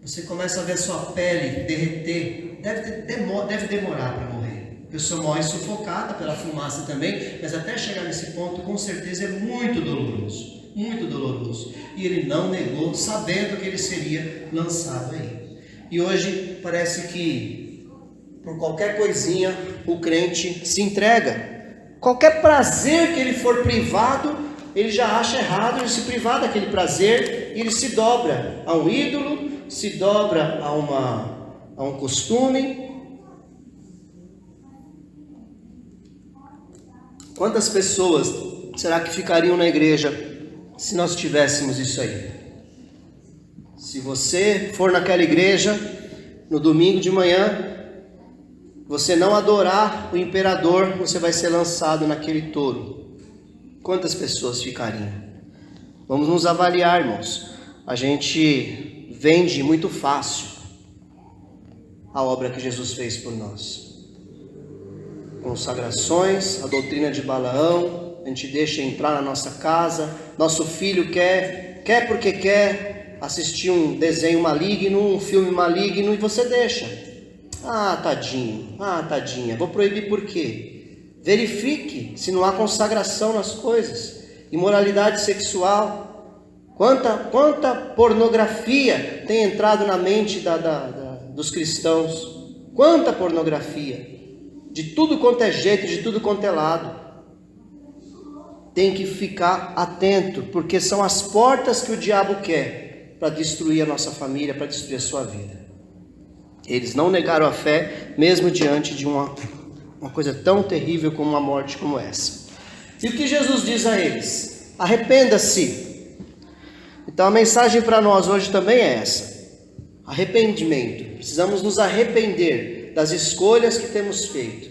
Você começa a ver a sua pele derreter. Deve demorar para morrer. A pessoa morre sufocada pela fumaça também, mas até chegar nesse ponto, com certeza é muito doloroso. Muito doloroso. E ele não negou, sabendo que ele seria lançado aí. E hoje parece que por qualquer coisinha o crente se entrega. Qualquer prazer que ele for privado, ele já acha errado ele se privar daquele prazer, e ele se dobra a um ídolo, se dobra a um costume. Quantas pessoas será que ficariam na igreja se nós tivéssemos isso aí? Se você for naquela igreja no domingo de manhã, você não adorar o imperador, você vai ser lançado naquele touro. Quantas pessoas ficariam? Vamos nos avaliar, irmãos. A gente vende muito fácil a obra que Jesus fez por nós. Consagrações, a doutrina de Balaão, a gente deixa entrar na nossa casa, nosso filho quer porque quer assistir um desenho maligno, um filme maligno, e você deixa. Ah, tadinho, tadinha, vou proibir por quê? Verifique se não há consagração nas coisas. Imoralidade sexual, quanta pornografia tem entrado na mente dos cristãos, quanta pornografia, de tudo quanto é jeito, de tudo quanto é lado. Tem que ficar atento, porque são as portas que o diabo quer para destruir a nossa família, para destruir a sua vida. Eles não negaram a fé, mesmo diante de uma coisa tão terrível como uma morte como essa. E o que Jesus diz a eles? Arrependa-se. Então a mensagem para nós hoje também é essa: arrependimento. Precisamos nos arrepender das escolhas que temos feito,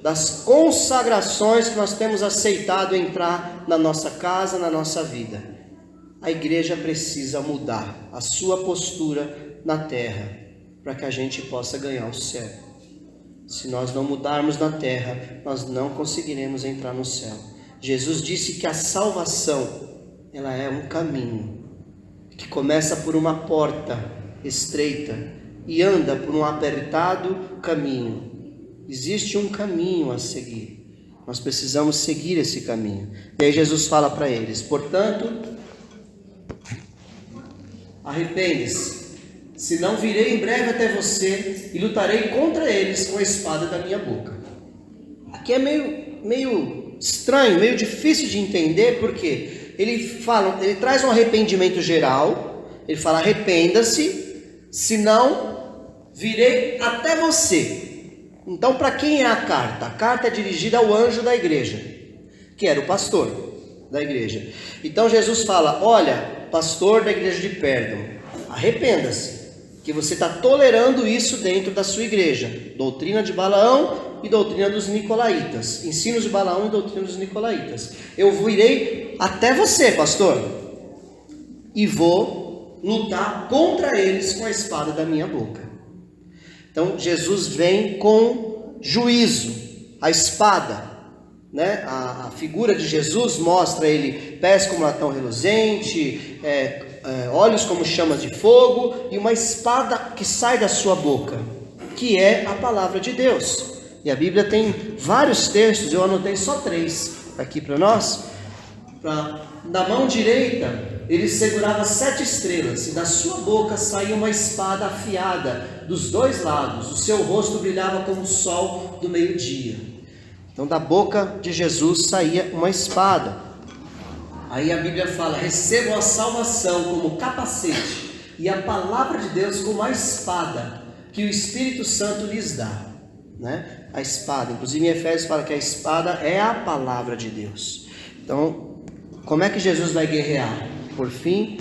das consagrações que nós temos aceitado entrar na nossa casa, na nossa vida. A igreja precisa mudar a sua postura na terra, para que a gente possa ganhar o céu. Se nós não mudarmos na terra, nós não conseguiremos entrar no céu. Jesus disse que a salvação, ela é um caminho, que começa por uma porta estreita e anda por um apertado caminho. Existe um caminho a seguir. Nós precisamos seguir esse caminho. E aí Jesus fala para eles: portanto, arrepende-se, senão virei em breve até você e lutarei contra eles com a espada da minha boca. Aqui é meio estranho, meio difícil de entender, porque ele traz um arrependimento geral. Ele fala: arrependa-se, senão virei até você. Então, para quem é a carta? A carta é dirigida ao anjo da igreja, que era o pastor da igreja. Então Jesus fala: olha, pastor da igreja de Pérgamo, arrependa-se, que você está tolerando isso dentro da sua igreja. Doutrina de Balaão e doutrina dos nicolaítas. Ensinos de Balaão e doutrina dos nicolaítas. Eu virei até você, pastor, e vou lutar contra eles com a espada da minha boca. Então Jesus vem com juízo, a espada, né? A figura de Jesus mostra ele pés como latão reluzente, olhos como chamas de fogo, e uma espada que sai da sua boca, que é a palavra de Deus. E a Bíblia tem vários textos, eu anotei só 3 aqui para nós. Na mão direita ele segurava 7 estrelas, e da sua boca saía uma espada afiada dos 2 lados. O seu rosto brilhava como o sol do meio-dia. Então da boca de Jesus saía uma espada. Aí a Bíblia fala: recebam a salvação como capacete e a palavra de Deus como a espada que o Espírito Santo lhes dá, né? A espada, inclusive em Efésios fala que a espada é a palavra de Deus. Então, como é que Jesus vai guerrear? Por fim,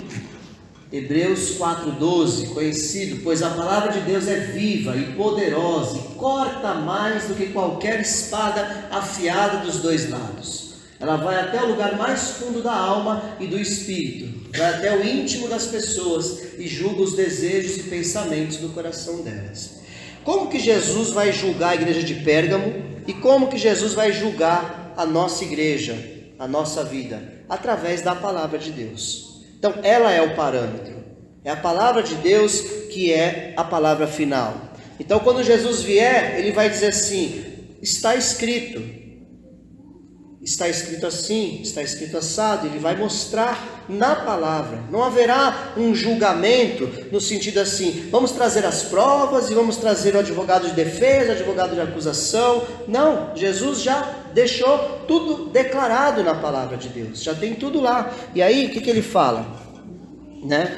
Hebreus 4:12, conhecido: pois a palavra de Deus é viva e poderosa e corta mais do que qualquer espada afiada dos dois lados. Ela vai até o lugar mais fundo da alma e do espírito, vai até o íntimo das pessoas e julga os desejos e pensamentos do coração delas. Como que Jesus vai julgar a igreja de Pérgamo e como que Jesus vai julgar a nossa igreja, a nossa vida? Através da palavra de Deus. Então ela é o parâmetro, é a palavra de Deus que é a palavra final. Então quando Jesus vier, ele vai dizer assim: está escrito assim, está escrito assado. Ele vai mostrar na palavra. Não haverá um julgamento no sentido assim: vamos trazer as provas e vamos trazer o advogado de defesa, advogado de acusação. Não, Jesus já deixou tudo declarado na palavra de Deus, já tem tudo lá. E aí o que ele fala, né?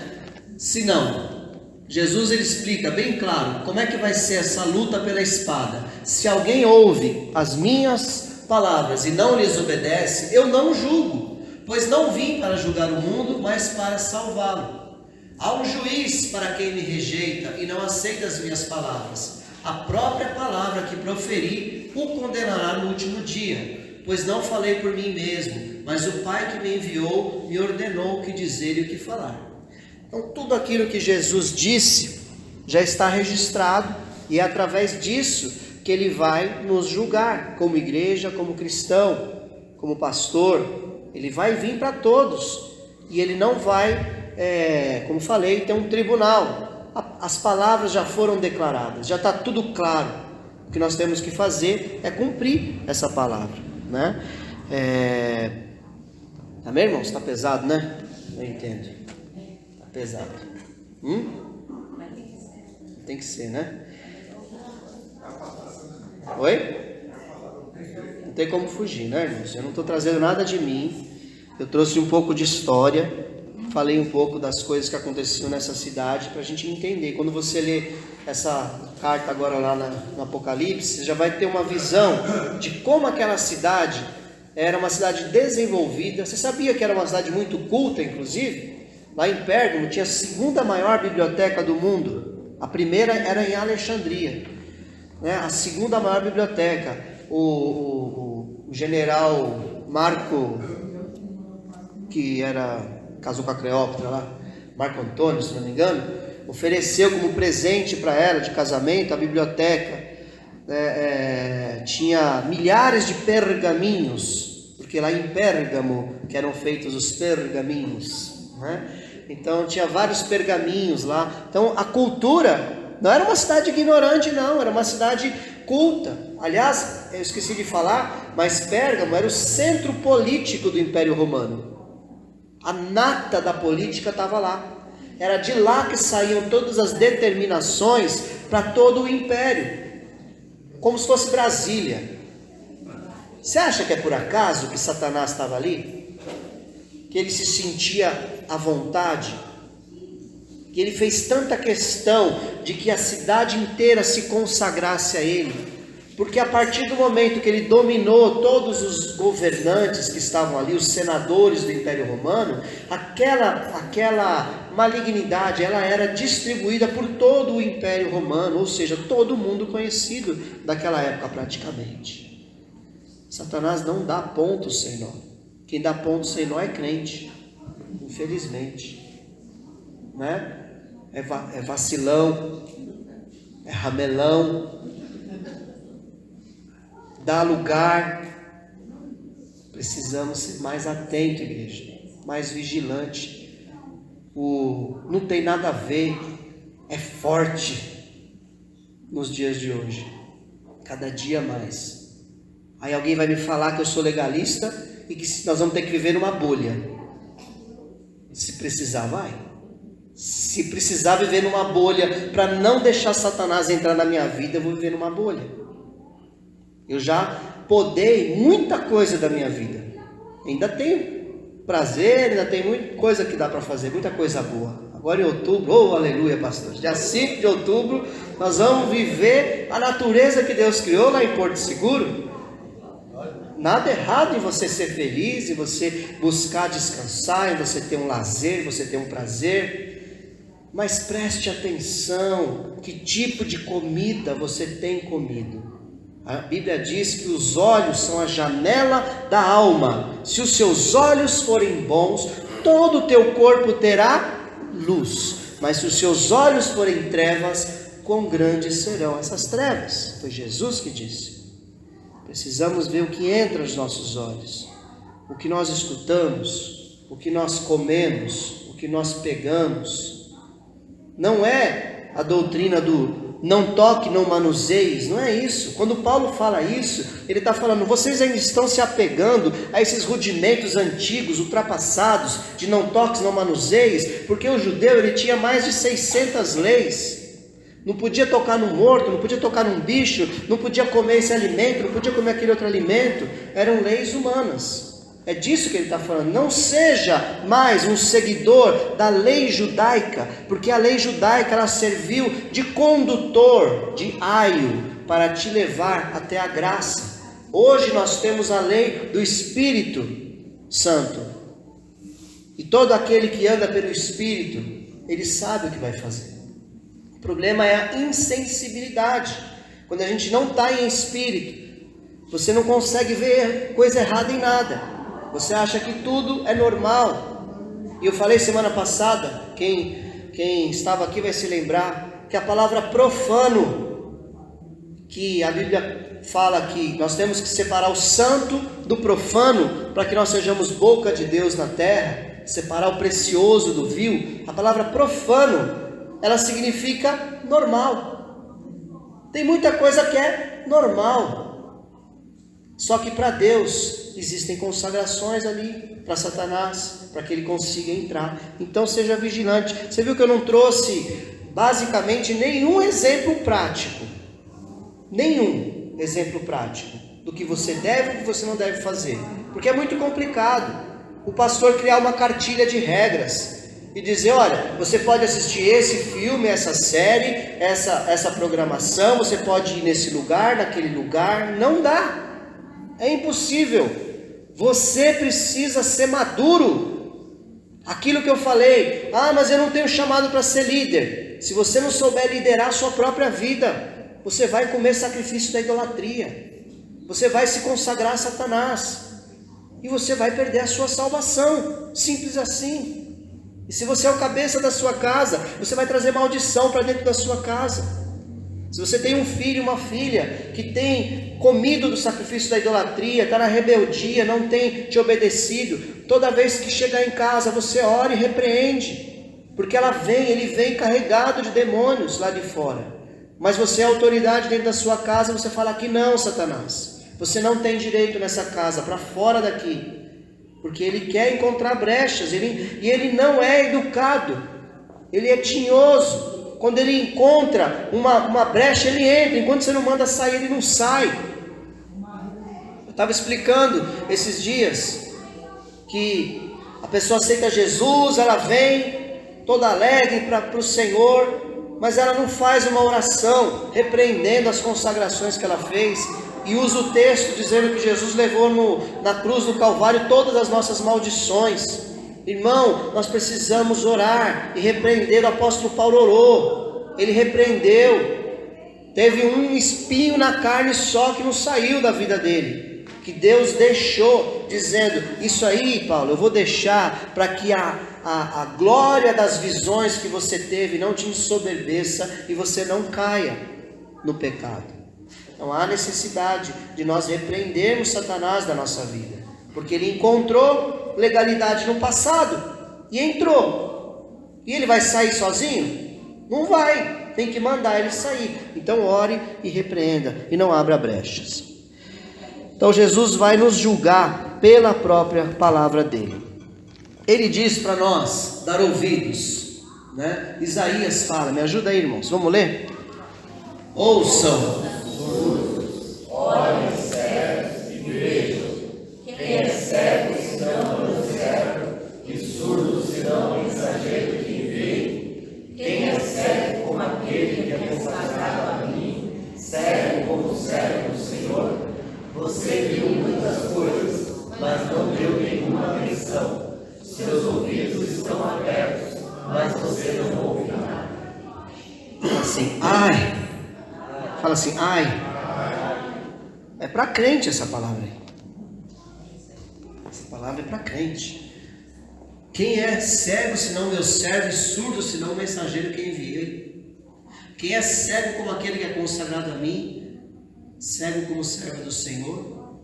Se não, Jesus ele explica bem claro como é que vai ser essa luta pela espada. Se alguém ouve as minhas palavras e não lhes obedece, eu não julgo, pois não vim para julgar o mundo, mas para salvá-lo. Há um juiz para quem me rejeita e não aceita as minhas palavras. A própria palavra que proferi o condenará no último dia, pois não falei por mim mesmo, mas o Pai que me enviou me ordenou o que dizer e o que falar. Então tudo aquilo que Jesus disse já está registrado, e é através disso que ele vai nos julgar, como igreja, como cristão, como pastor. Ele vai vir para todos, e ele não vai, como falei, ter um tribunal. As palavras já foram declaradas, já está tudo claro. O que nós temos que fazer é cumprir essa palavra, né? Amém, irmãos? Está pesado, né? Eu entendo. Está pesado. Tem que ser, né? Oi? Não tem como fugir, né, irmãos? Eu não estou trazendo nada de mim. Eu trouxe um pouco de história. Falei um pouco das coisas que aconteciam nessa cidade para a gente entender. Quando você lê essa carta agora lá no Apocalipse, você já vai ter uma visão de como aquela cidade era uma cidade desenvolvida. Você sabia que era uma cidade muito culta, inclusive? Lá em Pérgamo tinha a segunda maior biblioteca do mundo. A primeira era em Alexandria, né? A segunda maior biblioteca. O general Marco, que casou com a Cleópatra lá, Marco Antônio, se não me engano, ofereceu como presente para ela de casamento a biblioteca. Tinha milhares de pergaminhos, porque lá em Pérgamo que eram feitos os pergaminhos, né? Então tinha vários pergaminhos lá. Então a cultura não era uma cidade ignorante, não, era uma cidade culta. Aliás, eu esqueci de falar, mas Pérgamo era o centro político do Império Romano. A nata da política estava lá. Era de lá que saíam todas as determinações para todo o império, como se fosse Brasília. Você acha que é por acaso que Satanás estava ali? Que ele se sentia à vontade? Que ele fez tanta questão de que a cidade inteira se consagrasse a ele? Porque a partir do momento que ele dominou todos os governantes que estavam ali, os senadores do Império Romano, aquela malignidade, ela era distribuída por todo o Império Romano, ou seja, todo mundo conhecido daquela época praticamente. Satanás não dá ponto sem nó. Quem dá ponto sem nó é crente, infelizmente, né? É vacilão, é ramelão, dá lugar. Precisamos ser mais atentos, igreja, mais vigilante. Não tem nada a ver, é forte nos dias de hoje, cada dia mais. Aí alguém vai me falar que eu sou legalista e que nós vamos ter que viver numa bolha. Se precisar, vai. Se precisar viver numa bolha para não deixar Satanás entrar na minha vida, eu vou viver numa bolha. Eu já podei muita coisa da minha vida, ainda tenho prazer, ainda tem muita coisa que dá para fazer, muita coisa boa. Agora em outubro, oh aleluia pastor, dia 5 de outubro, nós vamos viver a natureza que Deus criou lá em Porto Seguro. Nada errado em você ser feliz, em você buscar descansar, em você ter um lazer, em você ter um prazer. Mas preste atenção, que tipo de comida você tem comido. A Bíblia diz que os olhos são a janela da alma. Se os seus olhos forem bons, todo o teu corpo terá luz. Mas se os seus olhos forem trevas, quão grandes serão essas trevas? Foi Jesus que disse. Precisamos ver o que entra nos nossos olhos, o que nós escutamos, o que nós comemos, o que nós pegamos. Não é a doutrina do não toque, não manuseis, não é isso. Quando Paulo fala isso, ele está falando, vocês ainda estão se apegando a esses rudimentos antigos, ultrapassados, de não toques, não manuseis, porque o judeu ele tinha mais de 600 leis. Não podia tocar no morto, não podia tocar num bicho, não podia comer esse alimento, não podia comer aquele outro alimento. Eram leis humanas. É disso que ele está falando. Não seja mais um seguidor da lei judaica, porque a lei judaica ela serviu de condutor, de aio, para te levar até a graça. Hoje nós temos a lei do Espírito Santo. E todo aquele que anda pelo Espírito, ele sabe o que vai fazer. O problema é a insensibilidade. Quando a gente não está em espírito, você não consegue ver coisa errada em nada. Você acha que tudo é normal. E eu falei semana passada, quem estava aqui vai se lembrar, que a palavra profano, que a Bíblia fala que nós temos que separar o santo do profano, para que nós sejamos boca de Deus na terra, separar o precioso do vil. A palavra profano, ela significa normal. Tem muita coisa que é normal. Só que para Deus existem consagrações ali, para Satanás, para que ele consiga entrar. Então seja vigilante. Você viu que eu não trouxe basicamente nenhum exemplo prático. Nenhum exemplo prático do que você deve e do que você não deve fazer. Porque é muito complicado o pastor criar uma cartilha de regras e dizer, olha, você pode assistir esse filme, essa série, essa programação, você pode ir nesse lugar, naquele lugar. Não dá. É impossível. Você precisa ser maduro. Aquilo que eu falei, mas eu não tenho chamado para ser líder. Se você não souber liderar a sua própria vida, você vai comer sacrifício da idolatria. Você vai se consagrar a Satanás. E você vai perder a sua salvação. Simples assim. E se você é o cabeça da sua casa, você vai trazer maldição para dentro da sua casa. Se você tem um filho, uma filha que tem comido do sacrifício da idolatria, está na rebeldia, não tem te obedecido, toda vez que chegar em casa você ora e repreende, porque ele vem carregado de demônios lá de fora. Mas você é autoridade dentro da sua casa, você fala que não, Satanás, você não tem direito nessa casa, para fora daqui, porque ele quer encontrar brechas, e ele não é educado, ele é tinhoso. Quando ele encontra uma brecha, ele entra. Enquanto você não manda sair, ele não sai. Eu estava explicando esses dias que a pessoa aceita Jesus, ela vem toda alegre para o Senhor, mas ela não faz uma oração repreendendo as consagrações que ela fez e usa o texto dizendo que Jesus levou na cruz do Calvário todas as nossas maldições. Irmão, nós precisamos orar e repreender. O apóstolo Paulo orou, ele repreendeu. Teve um espinho na carne só que não saiu da vida dele, que Deus deixou, dizendo, isso aí, Paulo, eu vou deixar para que a glória das visões que você teve não te ensoberbeça e você não caia no pecado. Então há necessidade de nós repreendermos Satanás da nossa vida, porque ele encontrou legalidade no passado e entrou. E ele vai sair sozinho? Não vai, tem que mandar ele sair. Então ore e repreenda e não abra brechas. Então Jesus vai nos julgar pela própria palavra dele. Ele diz para nós dar ouvidos, né? Isaías fala, me ajuda aí, irmãos, vamos ler? Ouçam, olhem, servos, e vejam, quem é servo, não é servo. mas você não ouve nada. Fala assim, ai. Fala assim, ai. É para crente essa palavra aí. Essa palavra é para crente. Quem é cego senão meu servo, e surdo senão o mensageiro que enviei? Quem é cego como aquele que é consagrado a mim, cego como servo do Senhor?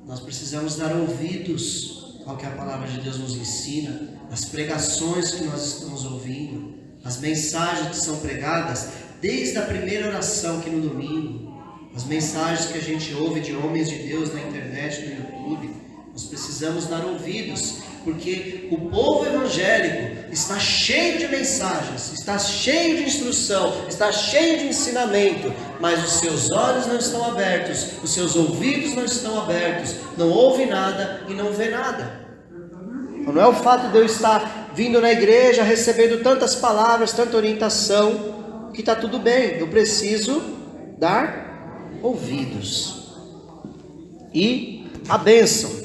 Nós precisamos dar ouvidos ao que a palavra de Deus nos ensina, as pregações que nós estamos ouvindo, as mensagens que são pregadas, desde a primeira oração aqui no domingo, as mensagens que a gente ouve de homens de Deus na internet, no YouTube. Nós precisamos dar ouvidos, porque o povo evangélico está cheio de mensagens, está cheio de instrução, está cheio de ensinamento, mas os seus olhos não estão abertos, os seus ouvidos não estão abertos, não ouve nada e não vê nada. Não é o fato de eu estar vindo na igreja, recebendo tantas palavras, tanta orientação, que está tudo bem. Eu preciso dar ouvidos. E a bênção.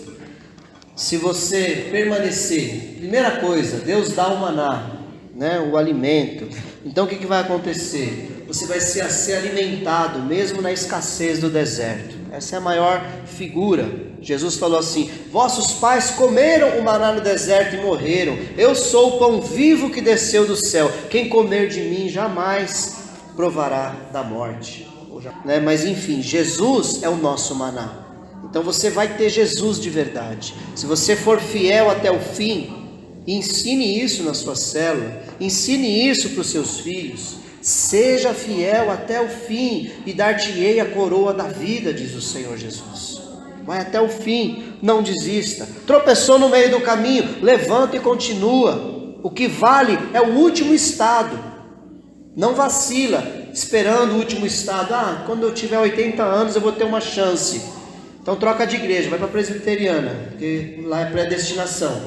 Se você permanecer, primeira coisa, Deus dá o maná, né, o alimento. Então o que vai acontecer? Você vai ser alimentado mesmo na escassez do deserto. Essa é a maior figura. Jesus falou assim: vossos pais comeram o maná no deserto e morreram. Eu sou o pão vivo que desceu do céu. Quem comer de mim jamais provará da morte. Mas enfim, Jesus é o nosso maná. Então você vai ter Jesus de verdade. Se você for fiel até o fim, ensine isso na sua célula, ensine isso para os seus filhos. Seja fiel até o fim e dar-te-ei a coroa da vida, diz o Senhor Jesus. Vai até o fim, não desista. Tropeçou no meio do caminho, levanta e continua. O que vale é o último estado. Não vacila, esperando o último estado. Quando eu tiver 80 anos eu vou ter uma chance. Então troca de igreja, vai para a presbiteriana, porque lá é predestinação,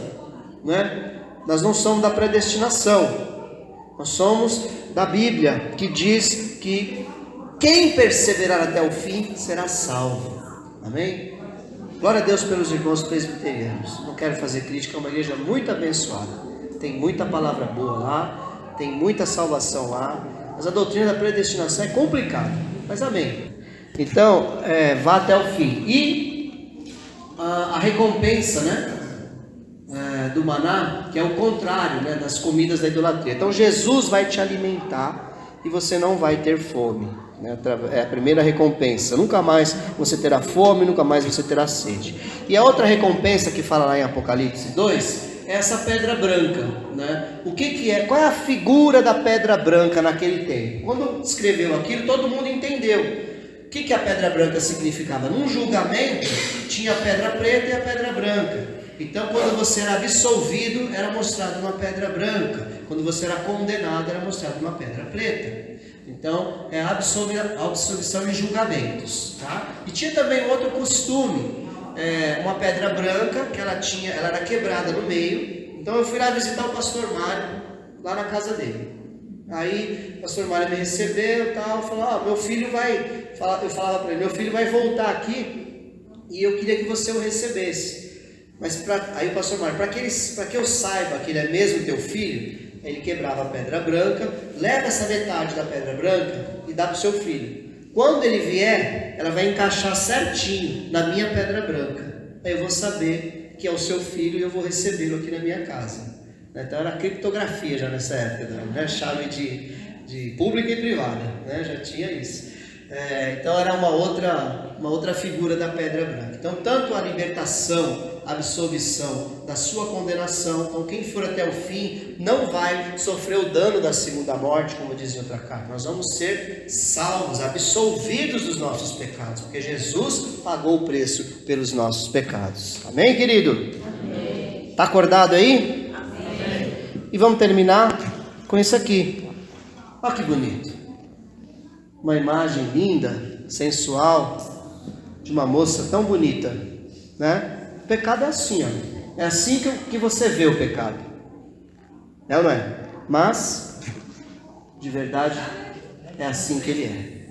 né? Nós não somos da predestinação, nós somos da Bíblia, que diz que quem perseverar até o fim será salvo. Amém? Glória a Deus pelos irmãos presbiterianos. Não quero fazer crítica, é uma igreja muito abençoada, tem muita palavra boa lá, tem muita salvação lá, mas a doutrina da predestinação é complicada, mas amém. Então, vá até o fim. E a recompensa, né, do maná, que é o contrário, né, das comidas da idolatria. Então Jesus vai te alimentar e você não vai ter fome, né? É a primeira recompensa. Nunca mais você terá fome, nunca mais você terá sede. E a outra recompensa que fala lá em Apocalipse 2 é essa pedra branca, né? O que é? Qual é a figura da pedra branca naquele tempo? Quando escreveu aquilo, todo mundo entendeu. O que a pedra branca significava? Num julgamento, tinha a pedra preta e a pedra branca. Então, quando você era absolvido, era mostrado uma pedra branca. Quando você era condenado, era mostrado uma pedra preta. Então, é a absolvição em julgamentos, tá? E tinha também outro costume. Uma pedra branca, que ela era quebrada no meio. Então, eu fui lá visitar o pastor Mário, lá na casa dele. Aí o pastor Mário me recebeu e tal, falou: meu filho vai, eu falava para ele, meu filho vai voltar aqui e eu queria que você o recebesse. Mas aí o pastor Mário, para que eu saiba que ele é mesmo teu filho, ele quebrava a pedra branca, leva essa metade da pedra branca e dá para o seu filho. Quando ele vier, ela vai encaixar certinho na minha pedra branca. Aí eu vou saber que é o seu filho e eu vou recebê-lo aqui na minha casa. Então era criptografia já nessa época, né? Chave de pública e privada, né? Já tinha isso. Então era uma outra figura da pedra branca. Então tanto a libertação, a absolvição da sua condenação, então quem for até o fim não vai sofrer o dano da segunda morte, como diz em outra carta. Nós vamos ser salvos, absolvidos dos nossos pecados, porque Jesus pagou o preço pelos nossos pecados. Amém, querido? Amém. Está acordado aí? E vamos terminar com isso aqui. Olha que bonito. Uma imagem linda, sensual, de uma moça tão bonita, né? O pecado é assim, ó. É assim que você vê o pecado. É ou não é? Mas, de verdade, é assim que ele é.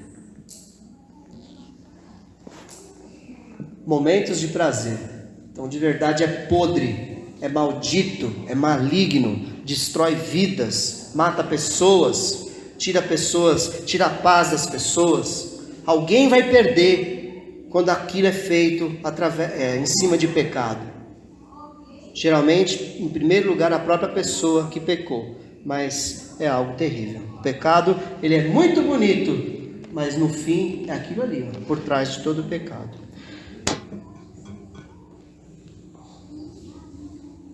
Momentos de prazer. Então, de verdade, é podre, é maldito, é maligno. destrói vidas, mata pessoas, tira a paz das pessoas. Alguém vai perder quando aquilo é feito em cima de pecado. Geralmente, em primeiro lugar, a própria pessoa que pecou, mas é algo terrível. O pecado, ele é muito bonito, mas no fim é aquilo ali, por trás de todo o pecado.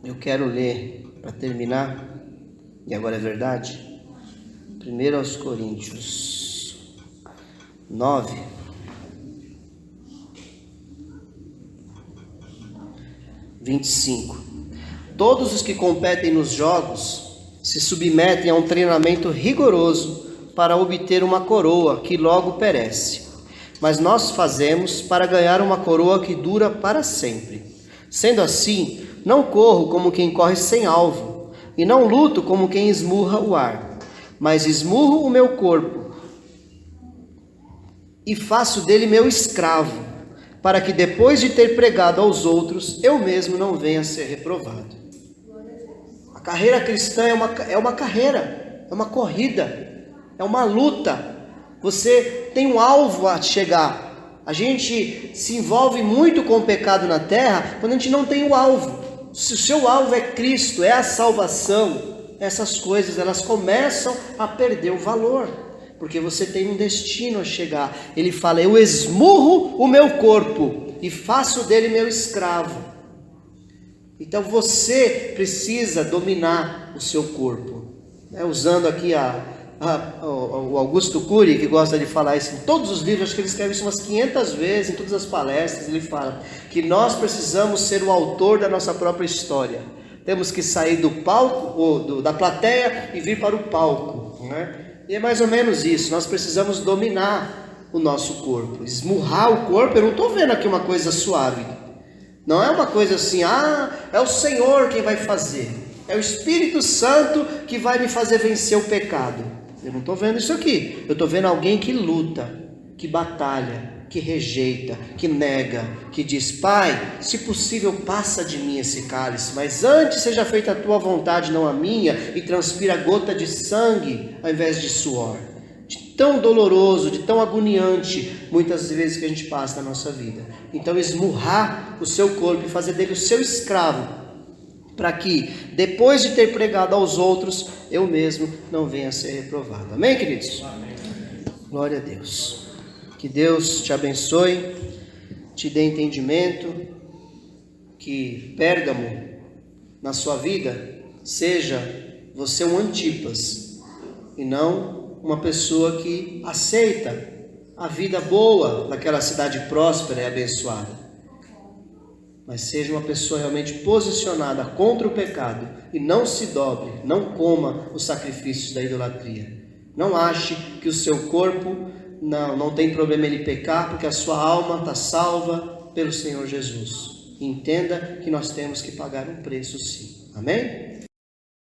Eu quero ler, para terminar, e agora é verdade, 1 aos Coríntios 9, (25). Todos os que competem nos jogos se submetem a um treinamento rigoroso para obter uma coroa que logo perece. Mas nós fazemos para ganhar uma coroa que dura para sempre. Sendo assim, não corro como quem corre sem alvo, e não luto como quem esmurra o ar, mas esmurro o meu corpo e faço dele meu escravo, para que depois de ter pregado aos outros, eu mesmo não venha a ser reprovado. A carreira cristã é uma carreira, é uma corrida, é uma luta. Você tem um alvo a chegar. A gente se envolve muito com o pecado na terra quando a gente não tem o alvo. Se o seu alvo é Cristo, é a salvação, essas coisas elas começam a perder o valor, porque você tem um destino a chegar. Ele fala: eu esmurro o meu corpo e faço dele meu escravo. Então você precisa dominar o seu corpo. Usando aqui o Augusto Cury, que gosta de falar isso em todos os livros, acho que ele escreve isso umas 500 vezes, em todas as palestras, ele fala que nós precisamos ser o autor da nossa própria história. Temos que sair do palco, ou da plateia, e vir para o palco, né? E é mais ou menos isso, nós precisamos dominar o nosso corpo, esmurrar o corpo. Eu não estou vendo aqui uma coisa suave, não é uma coisa assim, é o Senhor quem vai fazer, é o Espírito Santo que vai me fazer vencer o pecado. Eu não estou vendo isso aqui, eu estou vendo alguém que luta, que batalha, que rejeita, que nega, que diz: Pai, se possível passa de mim esse cálice, mas antes seja feita a tua vontade, não a minha, e transpira gota de sangue ao invés de suor. De tão doloroso, de tão agoniante, muitas vezes que a gente passa na nossa vida. Então esmurrar o seu corpo e fazer dele o seu escravo, para que, depois de ter pregado aos outros, eu mesmo não venha a ser reprovado. Amém, queridos? Amém. Glória a Deus. Que Deus te abençoe, te dê entendimento, que Pérgamo, na sua vida, seja você um Antipas, e não uma pessoa que aceita a vida boa daquela cidade próspera e abençoada. Mas seja uma pessoa realmente posicionada contra o pecado e não se dobre, não coma os sacrifícios da idolatria. Não ache que o seu corpo não tem problema ele pecar, porque a sua alma está salva pelo Senhor Jesus. Entenda que nós temos que pagar um preço sim. Amém?